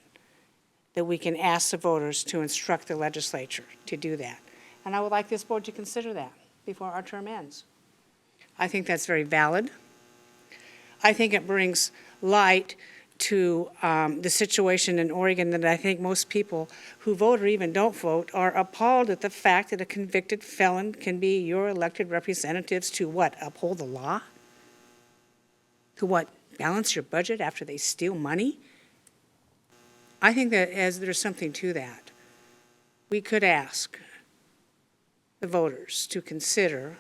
that we can ask the voters to instruct the legislature to do that. And I would like this board to consider that before our term ends. I think that's very valid. I think it brings light to the situation in Oregon that I think most people who vote or even don't vote are appalled at the fact that a convicted felon can be your elected representatives to what, uphold the law? To what, balance your budget after they steal money? I think that there's something to that. We could ask the voters to consider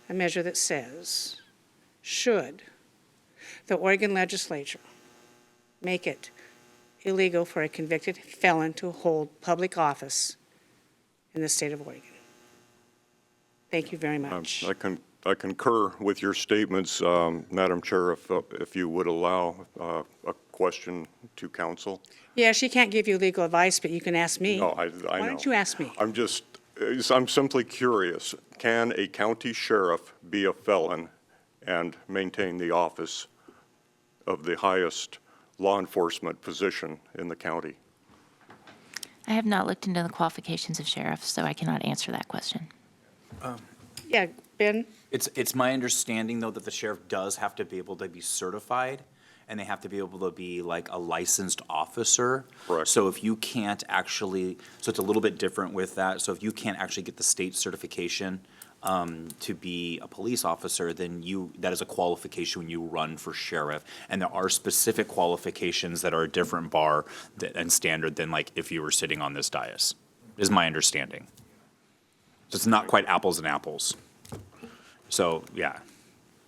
a measure that says, should the Oregon legislature make it illegal for a convicted felon to hold public office in the state of Oregon? Thank you very much. I concur with your statements, Madam Chair, if you would allow a question to council. Yeah, she can't give you legal advice, but you can ask me. No, I know. Why don't you ask me? I'm simply curious, can a county sheriff be a felon and maintain the office of the highest law enforcement position in the county? I have not looked into the qualifications of sheriffs, so I cannot answer that question. Yeah, Ben? It's my understanding, though, that the sheriff does have to be able to be certified, and they have to be able to be like a licensed officer. Correct. So if you can't actually, so it's a little bit different with that. So if you can't actually get the state certification to be a police officer, then that is a qualification when you run for sheriff. And there are specific qualifications that are a different bar and standard than like if you were sitting on this dais, is my understanding. So it's not quite apples and apples. So, yeah.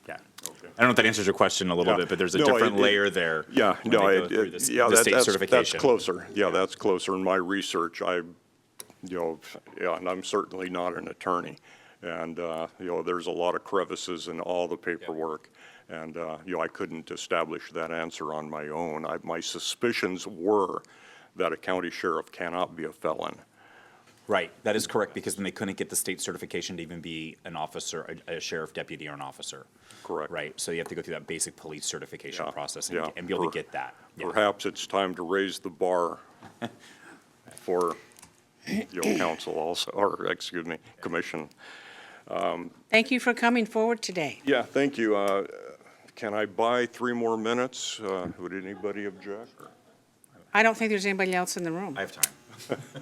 I don't know if that answers your question a little bit, but there's a different layer there. Yeah, when no, they go through the state that's certification. closer. Yeah, that's closer in my research. And I'm certainly not an attorney. And, there's a lot of crevices in all the paperwork. And, I couldn't establish that answer on my own. My suspicions were that a county sheriff cannot be a felon. Right, that is correct, because then they couldn't get the state certification to even be an officer, a sheriff deputy or an officer. Correct. Right, so you have to go through that basic police certification process and yeah. and be able to get that. Yeah. Perhaps it's time to raise the bar for, council also, or, excuse me, commission. Thank you for coming forward today. Yeah, thank you. Can I buy 3 more minutes? Would anybody object? I don't think there's anybody else in the room. I have time.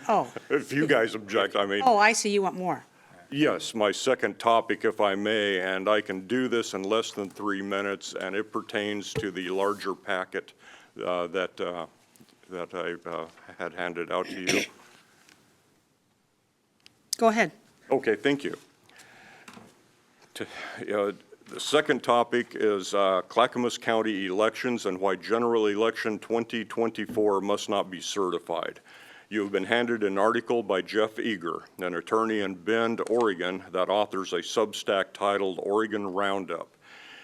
Oh, If you guys object, I mean. oh, I see, you want more. Yes, my second topic, if I may, and I can do this in less than 3 minutes, and it pertains to the larger packet that that I had handed out to you. Go ahead. Okay, thank you. The second topic is Clackamas County elections and why general election 2024 must not be certified. You have been handed an article by Jeff Eager, an attorney in Bend, Oregon, that authors a Substack titled Oregon Roundup.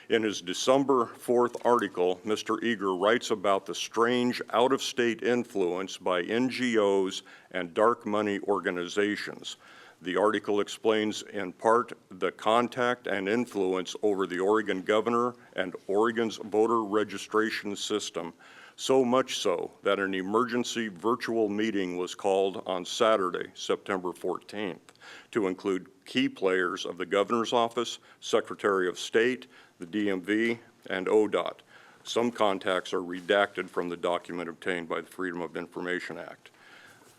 In his December 4th article, Mr. Eager writes about the strange out-of-state influence by NGOs and dark money organizations. The article explains in part the contact and influence over the Oregon governor and Oregon's voter registration system, so much so that an emergency virtual meeting was called on Saturday, September 14th, to include key players of the governor's office, Secretary of State, the DMV, and ODOT. Some contacts are redacted from the document obtained by the Freedom of Information Act.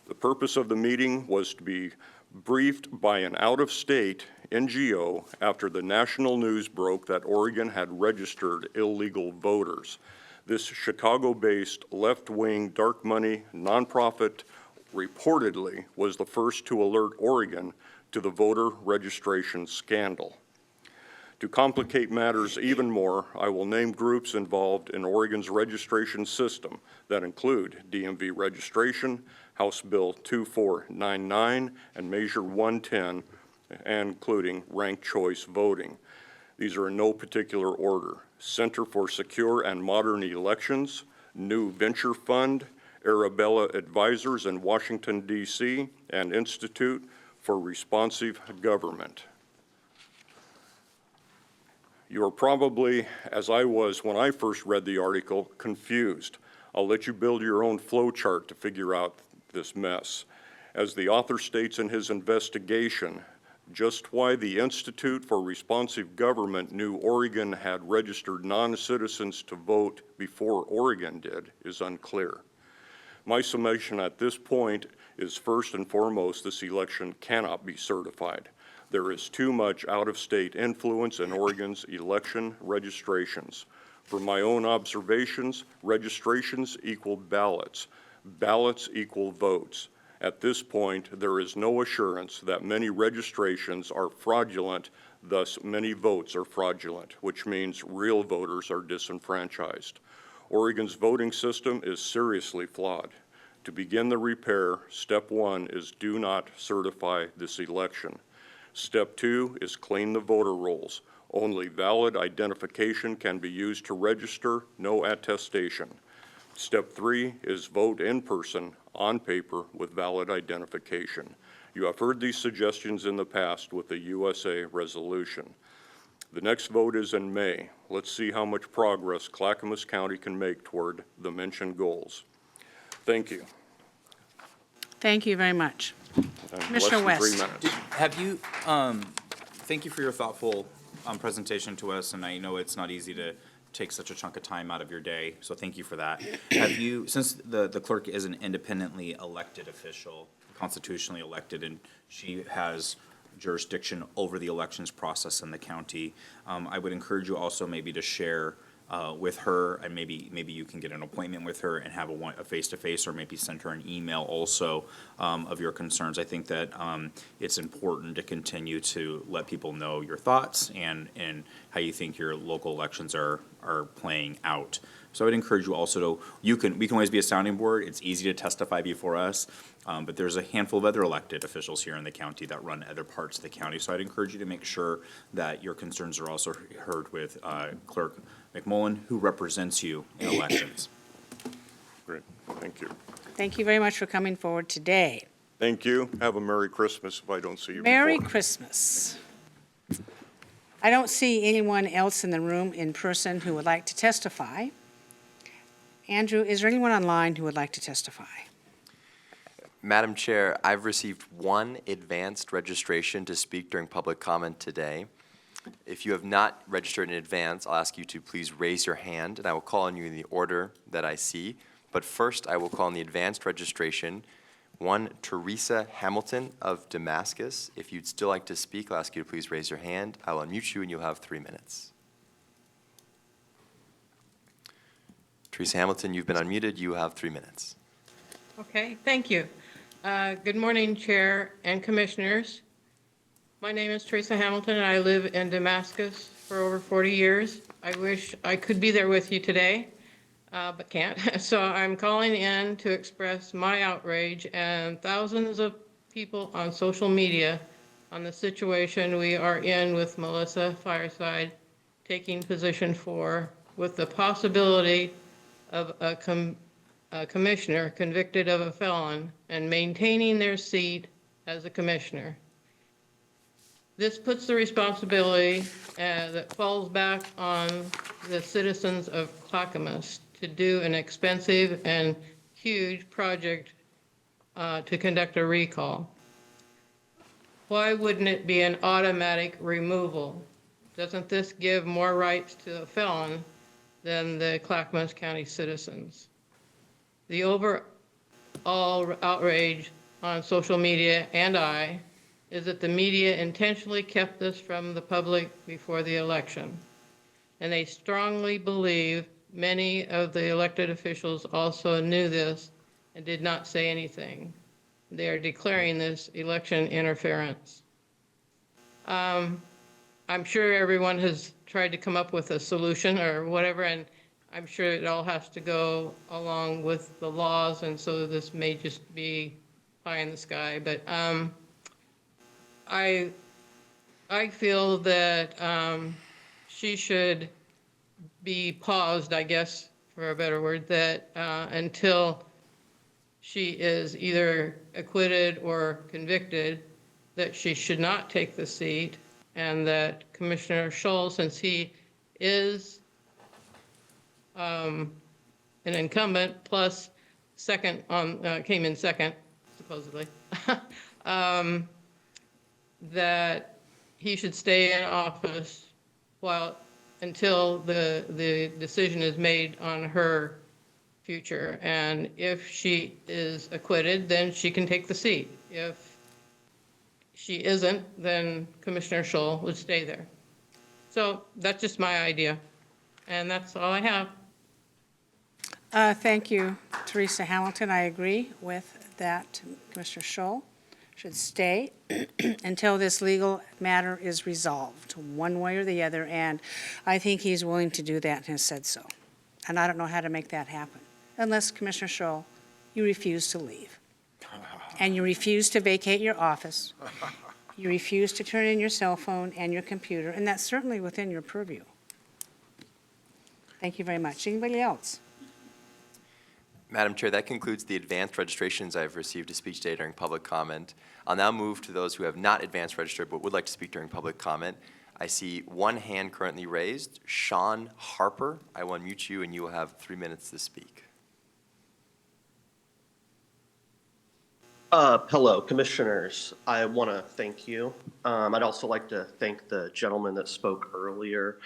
The purpose of the meeting was to be briefed by an out-of-state NGO after the national news broke that Oregon had registered illegal voters. This Chicago-based left-wing dark money nonprofit reportedly was the first to alert Oregon to the voter registration scandal. To complicate matters even more, I will name groups involved in Oregon's registration system that include DMV registration, House Bill 2499, and Measure 110, including ranked choice voting. These are in no particular order: Center for Secure and Modern Elections, New Venture Fund, Arabella Advisors in Washington, D.C., and Institute for Responsive Government. You are probably, as I was when I first read the article, confused. I'll let you build your own flow chart to figure out this mess. As the author states in his investigation, just why the Institute for Responsive Government knew Oregon had registered non-citizens to vote before Oregon did is unclear. My summation at this point is, first and foremost, this election cannot be certified. There is too much out-of-state influence in Oregon's election registrations. From my own observations, registrations equal ballots. Ballots equal votes. At this point, there is no assurance that many registrations are fraudulent, thus many votes are fraudulent, which means real voters are disenfranchised. Oregon's voting system is seriously flawed. To begin the repair, step one is do not certify this election. Step two is clean the voter rolls. Only valid identification can be used to register, no attestation. Step three is vote in person, on paper, with valid identification. You have heard these suggestions in the past with the USA resolution. The next vote is in May. Let's see how much progress Clackamas County can make toward the mentioned goals. Thank you. Thank you very much. Commissioner Less than 3 West. minutes. Have you, thank you for your thoughtful presentation to us, and I know it's not easy to take such a chunk of time out of your day, so thank you for that. Have you, since the clerk is an independently elected official, constitutionally elected, and she has jurisdiction over the elections process in the county, I would encourage you also maybe to share with her, and maybe you can get an appointment with her and have a face-to-face, or maybe send her an email also of your concerns. I think that it's important to continue to let people know your thoughts and how you think your local elections are playing out. So I would encourage you also to, we can always be a sounding board. It's easy to testify before us, but there's a handful of other elected officials here in the county that run other parts of the county. So I'd encourage you to make sure that your concerns are also heard with Clerk McMullen, who represents you in elections. Great, thank you. Thank you very much for coming forward today. Thank you. Have a Merry Christmas if I don't see you Merry before. Christmas. I don't see anyone else in the room in person who would like to testify. Andrew, is there anyone online who would like to testify? Madam Chair, I've received one advanced registration to speak during public comment today. If you have not registered in advance, I'll ask you to please raise your hand, and I will call on you in the order that I see. But first, I will call on the advanced registration. One, Teresa Hamilton of Damascus. If you'd still like to speak, I'll ask you to please raise your hand. I will unmute you, and you'll have 3 minutes. Teresa Hamilton, you've been unmuted. You have 3 minutes. Okay, thank you. Good morning, Chair and Commissioners. My name is Teresa Hamilton, and I live in Damascus for over 40 years. I wish I could be there with you today, but can't. So I'm calling in to express my outrage and thousands of people on social media on the situation we are in with Melissa Fireside taking position 4 with the possibility of a commissioner convicted of a felon and maintaining their seat as a commissioner. This puts the responsibility that falls back on the citizens of Clackamas to do an expensive and huge project to conduct a recall. Why wouldn't it be an automatic removal? Doesn't this give more rights to a felon than the Clackamas County citizens? The overall outrage on social media and I is that the media intentionally kept this from the public before the election. And they strongly believe many of the elected officials also knew this and did not say anything. They are declaring this election interference. I'm sure everyone has tried to come up with a solution or whatever, and I'm sure it all has to go along with the laws, and so this may just be pie in the sky. But I feel that she should be paused, I guess, for a better word, that until she is either acquitted or convicted, that she should not take the seat, and that Commissioner Scholl, since he is an incumbent plus second on, came in second, supposedly, that he should stay in office until the decision is made on her future. And if she is acquitted, then she can take the seat. If she isn't, then Commissioner Scholl would stay there. So that's just my idea. And that's all I have. Thank you, Teresa Hamilton. I agree with that. Commissioner Scholl should stay until this legal matter is resolved, one way or the other, and I think he's willing to do that and has said so. And I don't know how to make that happen, unless, Commissioner Scholl, you refuse to leave, and you refuse to vacate your office, you refuse to turn in your cell phone and your computer, and that's certainly within your purview. Thank you very much. Anybody else? Madam Chair, that concludes the advanced registrations I've received to speak today during public comment. I'll now move to those who have not advanced registered but would like to speak during public comment. I see one hand currently raised. Sean Harper, I will unmute you and you will have 3 minutes to speak. Hello, commissioners. I want to thank you. I'd also like to thank the gentleman that spoke earlier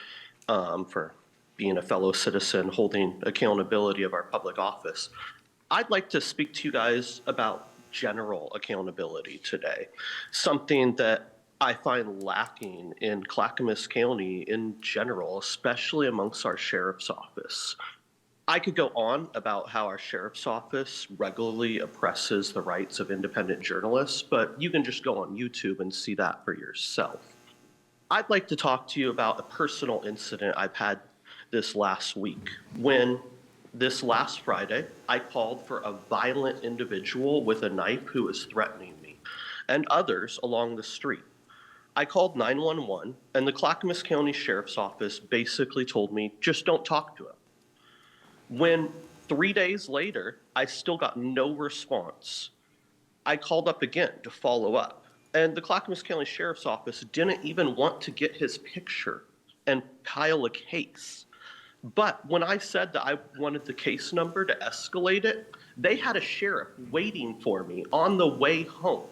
for being a fellow citizen, holding accountability of our public office. I'd like to speak to you guys about general accountability today, something that I find lacking in Clackamas County in general, especially amongst our sheriff's office. I could go on about how our sheriff's office regularly oppresses the rights of independent journalists, but you can just go on YouTube and see that for yourself. I'd like to talk to you about a personal incident I've had this last week, when this last Friday, I called for a violent individual with a knife who was threatening me and others along the street. I called 911, and the Clackamas County Sheriff's Office basically told me, just don't talk to him. When 3 days later, I still got no response, I called up again to follow up, and the Clackamas County Sheriff's Office didn't even want to get his picture and file a case. But when I said that I wanted the case number to escalate it, they had a sheriff waiting for me on the way home,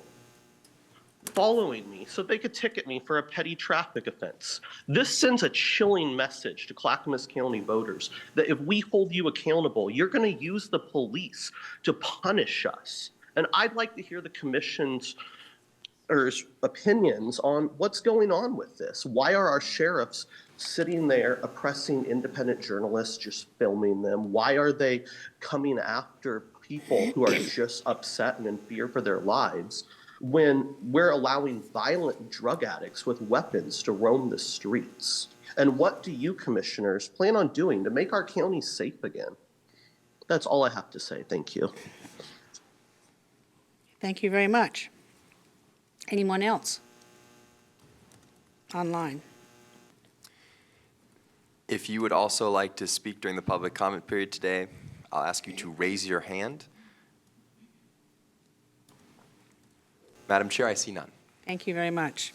following me so they could ticket me for a petty traffic offense. This sends a chilling message to Clackamas County voters that if we hold you accountable, you're going to use the police to punish us. And I'd like to hear the commission's opinions on what's going on with this. Why are our sheriffs sitting there oppressing independent journalists, just filming them? Why are they coming after people who are just upset and in fear for their lives when we're allowing violent drug addicts with weapons to roam the streets? And what do you commissioners plan on doing to make our county safe again? That's all I have to say. Thank you. Thank you very much. Anyone else? Online. If you would also like to speak during the public comment period today, I'll ask you to raise your hand. Madam Chair, I see none. Thank you very much.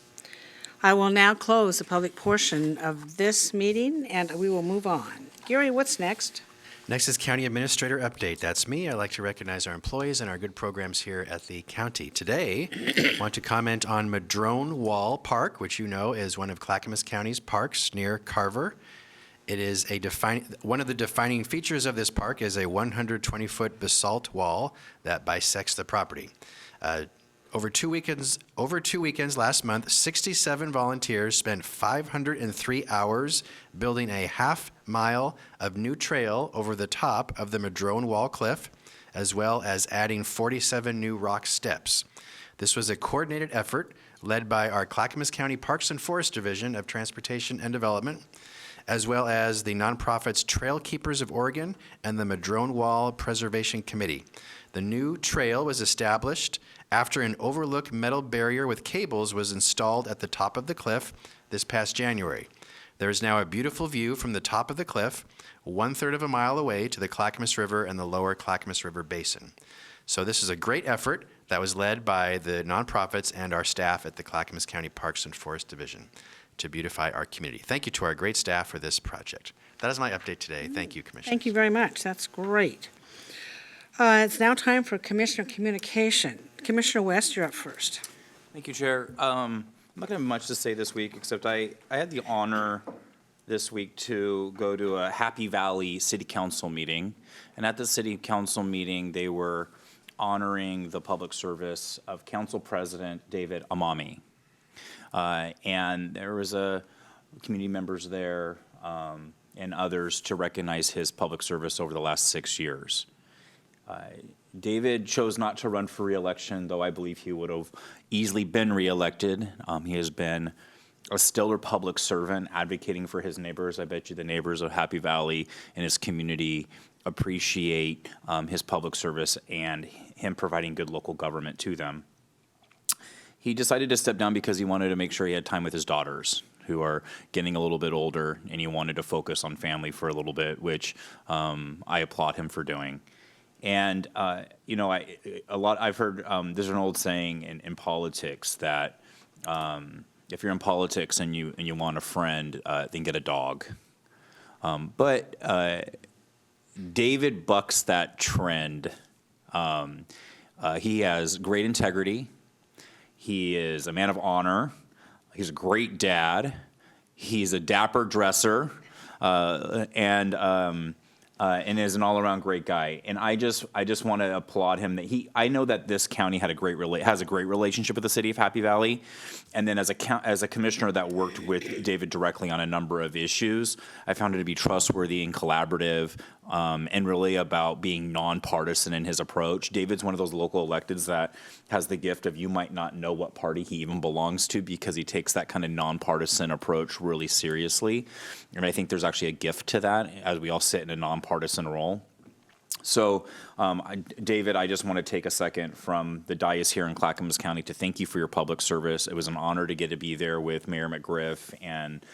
I will now close the public portion of this meeting, and we will move on. Gary, what's next? Next is County Administrator Update. That's me. I'd like to recognize our employees and our good programs here at the county. Today, I want to comment on Madrone Wall Park, which you know is one of Clackamas County's parks near Carver. It is one of the defining features of this park is a 120-foot basalt wall that bisects the property. Over two weekends last month, 67 volunteers spent 503 hours building a half-mile of new trail over the top of the Madrone Wall Cliff, as well as adding 47 new rock steps. This was a coordinated effort led by our Clackamas County Parks and Forest Division of Transportation and Development, as well as the nonprofits Trail Keepers of Oregon and the Madrone Wall Preservation Committee. The new trail was established after an overlook metal barrier with cables was installed at the top of the cliff this past January. There is now a beautiful view from the top of the cliff, 1/3 of a mile away to the Clackamas River and the lower Clackamas River Basin. So this is a great effort that was led by the nonprofits and our staff at the Clackamas County Parks and Forest Division to beautify our community. Thank you to our great staff for this project. That is my update today. Thank you, Commissioner. Thank you very much. That's great. It's now time for Commissioner Communication. Commissioner West, you're up first. Thank you, Chair. I'm not going to have much to say this week, except I had the honor this week to go to a Happy Valley City Council meeting. And at the City Council meeting, they were honoring the public service of Council President David Amami. And there was community members there and others to recognize his public service over the last 6 years. David chose not to run for re-election, though I believe he would have easily been re-elected. He has been a stellar public servant advocating for his neighbors. I bet you the neighbors of Happy Valley and his community appreciate his public service and him providing good local government to them. He decided to step down because he wanted to make sure he had time with his daughters, who are getting a little bit older, and he wanted to focus on family for a little bit, which I applaud him for doing. And I've heard there's an old saying in politics that if you're in politics and you want a friend, then get a dog. But David bucks that trend. He has great integrity. He is a man of honor. He's a great dad. He's a dapper dresser, and is an all-around great guy. And I just want to applaud him that I know that this county has a great relationship with the city of Happy Valley, and then as a commissioner that worked with David directly on a number of issues, I found it to be trustworthy and collaborative, and really about being nonpartisan in his approach. David's one of those local electeds that has the gift of you might not know what party he even belongs to because he takes that kind of nonpartisan approach really seriously. And I think there's actually a gift to that as we all sit in a nonpartisan role. So, David, I just want to take a second from the dais here in Clackamas County to thank you for your public service. It was an honor to get to be there with Mayor McGriff and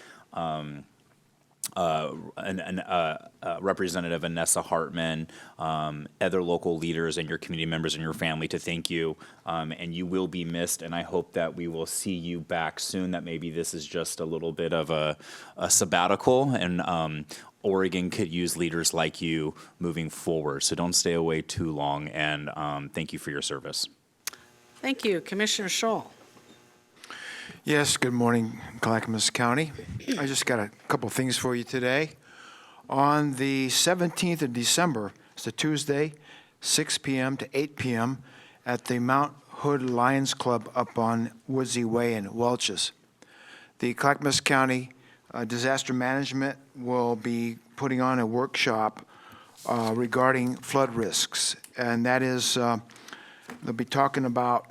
Representative Anessa Hartman, other local leaders and your community members and your family to thank you. And you will be missed, and I hope that we will see you back soon, that maybe this is just a little bit of a sabbatical, and Oregon could use leaders like you moving forward. So don't stay away too long, and thank you for your service. Thank you. Commissioner Scholl. Yes, good morning, Clackamas County. I just got a couple things for you today. On the 17th of December, it's a Tuesday, 6 p.m. to 8 p.m. at the Mount Hood Lions Club up on Woodsy Way in Welch's. The Clackamas County Disaster Management will be putting on a workshop regarding flood risks. And that is, they'll be talking about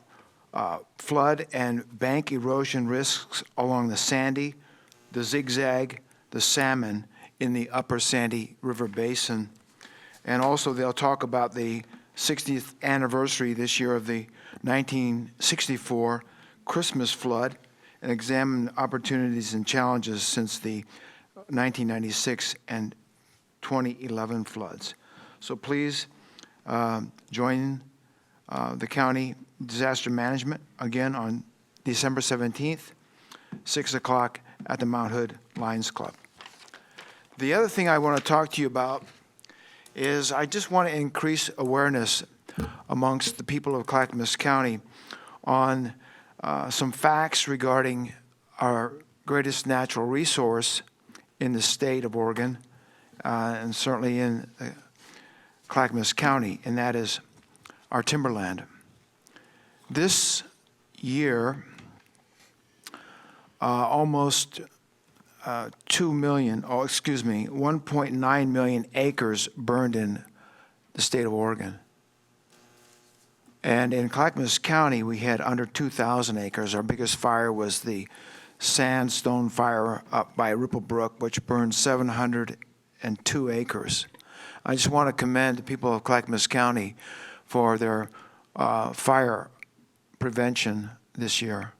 flood and bank erosion risks along the Sandy, the Zigzag, the Salmon in the Upper Sandy River Basin. And also they'll talk about the 60th anniversary this year of the 1964 Christmas flood and examine opportunities and challenges since the 1996 and 2011 floods. So please join the county disaster management again on December 17th, 6 o'clock at the Mount Hood Lions Club. The other thing I want to talk to you about is I just want to increase awareness amongst the people of Clackamas County on some facts regarding our greatest natural resource in the state of Oregon, and certainly in Clackamas County, and that is our timberland. This year, almost 1.9 million acres burned in the state of Oregon. And in Clackamas County, we had under 2,000 acres. Our biggest fire was the sandstone fire up by Ripple Brook, which burned 702 acres. I just want to commend the people of Clackamas County for their fire prevention this year.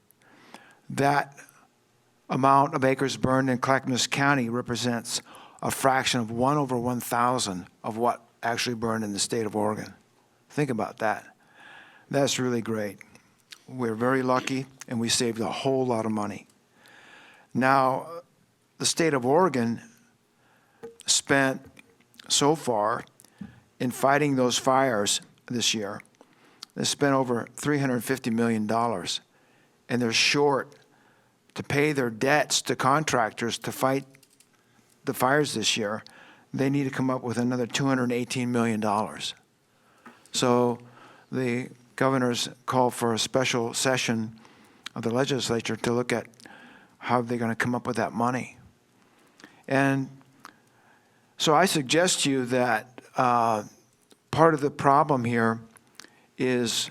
That amount of acres burned in Clackamas County represents a fraction of 1 over 1,000 of what actually burned in the state of Oregon. Think about that. That's really great. We're very lucky, and we saved a whole lot of money. Now, the state of Oregon spent so far in fighting those fires this year, they spent over $350 million, and they're short to pay their debts to contractors to fight the fires this year. They need to come up with another $218 million. So the governor's called for a special session of the legislature to look at how they're going to come up with that money. And so I suggest to you that part of the problem here is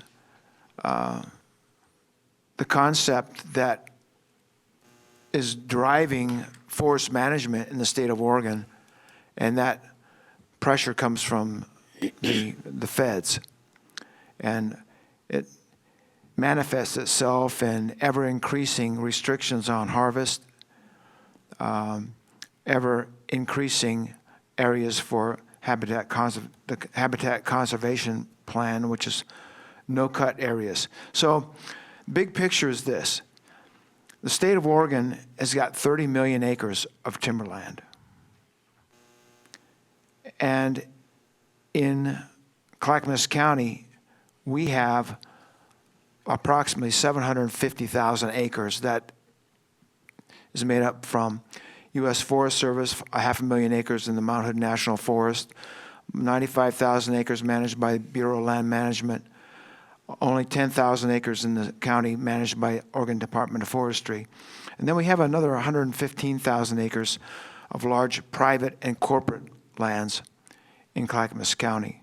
the concept that is driving forest management in the state of Oregon, and that pressure comes from the feds. And it manifests itself in ever-increasing restrictions on harvest, ever-increasing areas for the habitat conservation plan, which is no-cut areas. So big picture is this. The state of Oregon has got 30 million acres of timberland. And in Clackamas County, we have approximately 750,000 acres that is made up from U.S. Forest Service, 500,000 acres in the Mount Hood National Forest, 95,000 acres managed by Bureau of Land Management, only 10,000 acres in the county managed by Oregon Department of Forestry. And then we have another 115,000 acres of large private and corporate lands in Clackamas County.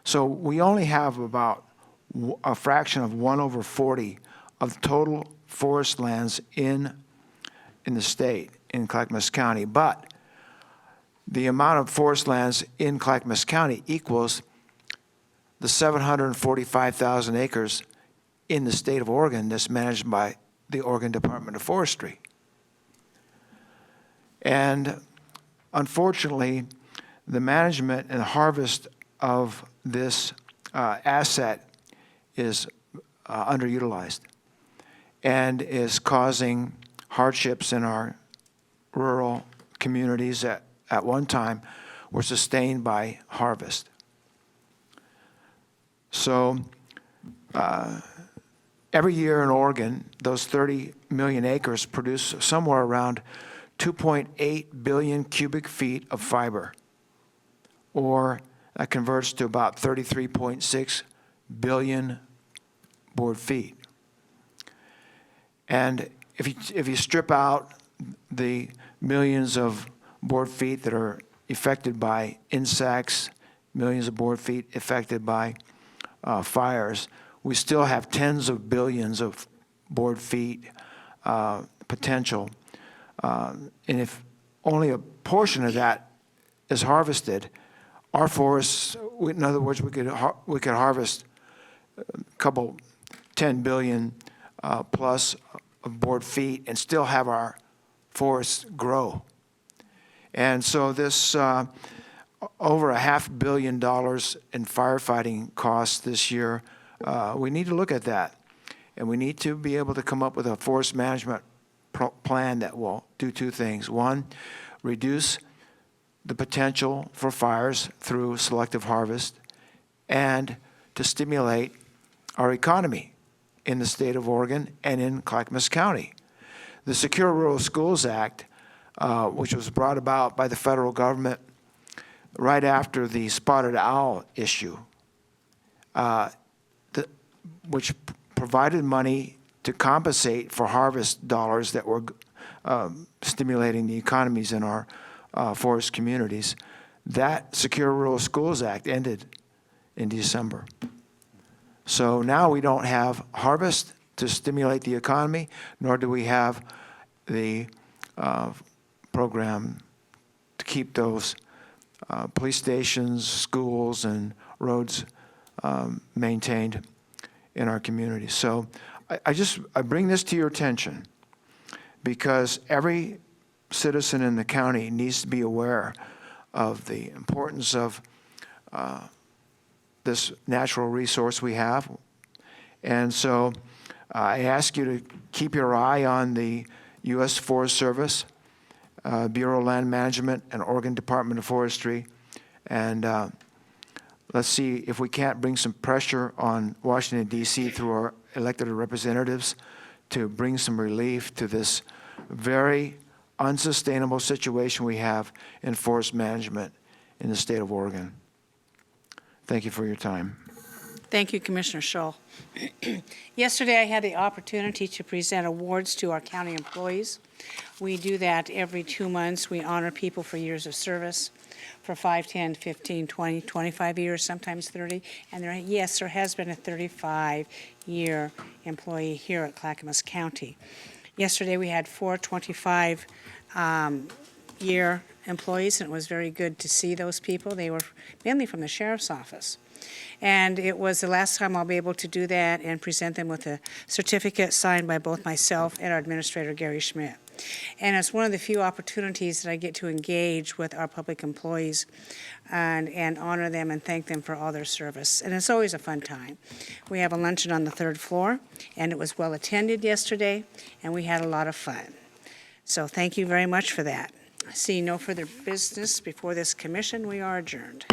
So we only have about a fraction of 1 over 40 of total forest lands in the state, in Clackamas County. But the amount of forest lands in Clackamas County equals the 745,000 acres in the state of Oregon that's managed by the Oregon Department of Forestry. And unfortunately, the management and harvest of this asset is underutilized and is causing hardships in our rural communities that at one time were sustained by harvest. So every year in Oregon, those 30 million acres produce somewhere around 2.8 billion cubic feet of fiber, or that converts to about 33.6 billion board feet. And if you strip out the millions of board feet that are affected by insects millions of board feet affected by fires. We still have tens of billions of board feet potential. And if only a portion of that is harvested, our forests, in other words, we could harvest a couple 10 billion plus of board feet and still have our forests grow. And so this over $500 million in firefighting costs this year, we need to look at that. And we need to be able to come up with a forest management plan that will do two things. One, reduce the potential for fires through selective harvest, and to stimulate our economy in the state of Oregon and in Clackamas County. The Secure Rural Schools Act, which was brought about by the federal government right after the spotted owl issue, which provided money to compensate for harvest dollars that were stimulating the economies in our forest communities. That Secure Rural Schools Act ended in December. So now we don't have harvest to stimulate the economy, nor do we have the program to keep those police stations, schools, and roads maintained in our community. So I bring this to your attention because every citizen in the county needs to be aware of the importance of this natural resource we have. And so I ask you to keep your eye on the U.S. Forest Service, Bureau of Land Management, and Oregon Department of Forestry. And let's see if we can't bring some pressure on Washington, D.C. through our elected representatives to bring some relief to this very unsustainable situation we have in forest management in the state of Oregon. Thank you for your time. Thank you, Commissioner Scholl. Yesterday, I had the opportunity to present awards to our county employees. We do that every 2 months. We honor people for years of service, for 5, 10, 15, 20, 25 years, sometimes 30. And there has been a 35-year employee here at Clackamas County. Yesterday, we had 4 25-year employees, and it was very good to see those people. They were mainly from the sheriff's office. And it was the last time I'll be able to do that and present them with a certificate signed by both myself and our administrator, Gary Schmidt. And it's one of the few opportunities that I get to engage with our public employees and honor them and thank them for all their service. And it's always a fun time. We have a luncheon on the 3rd floor, and it was well attended yesterday, and we had a lot of fun. So thank you very much for that. Seeing no further business before this commission, we are adjourned.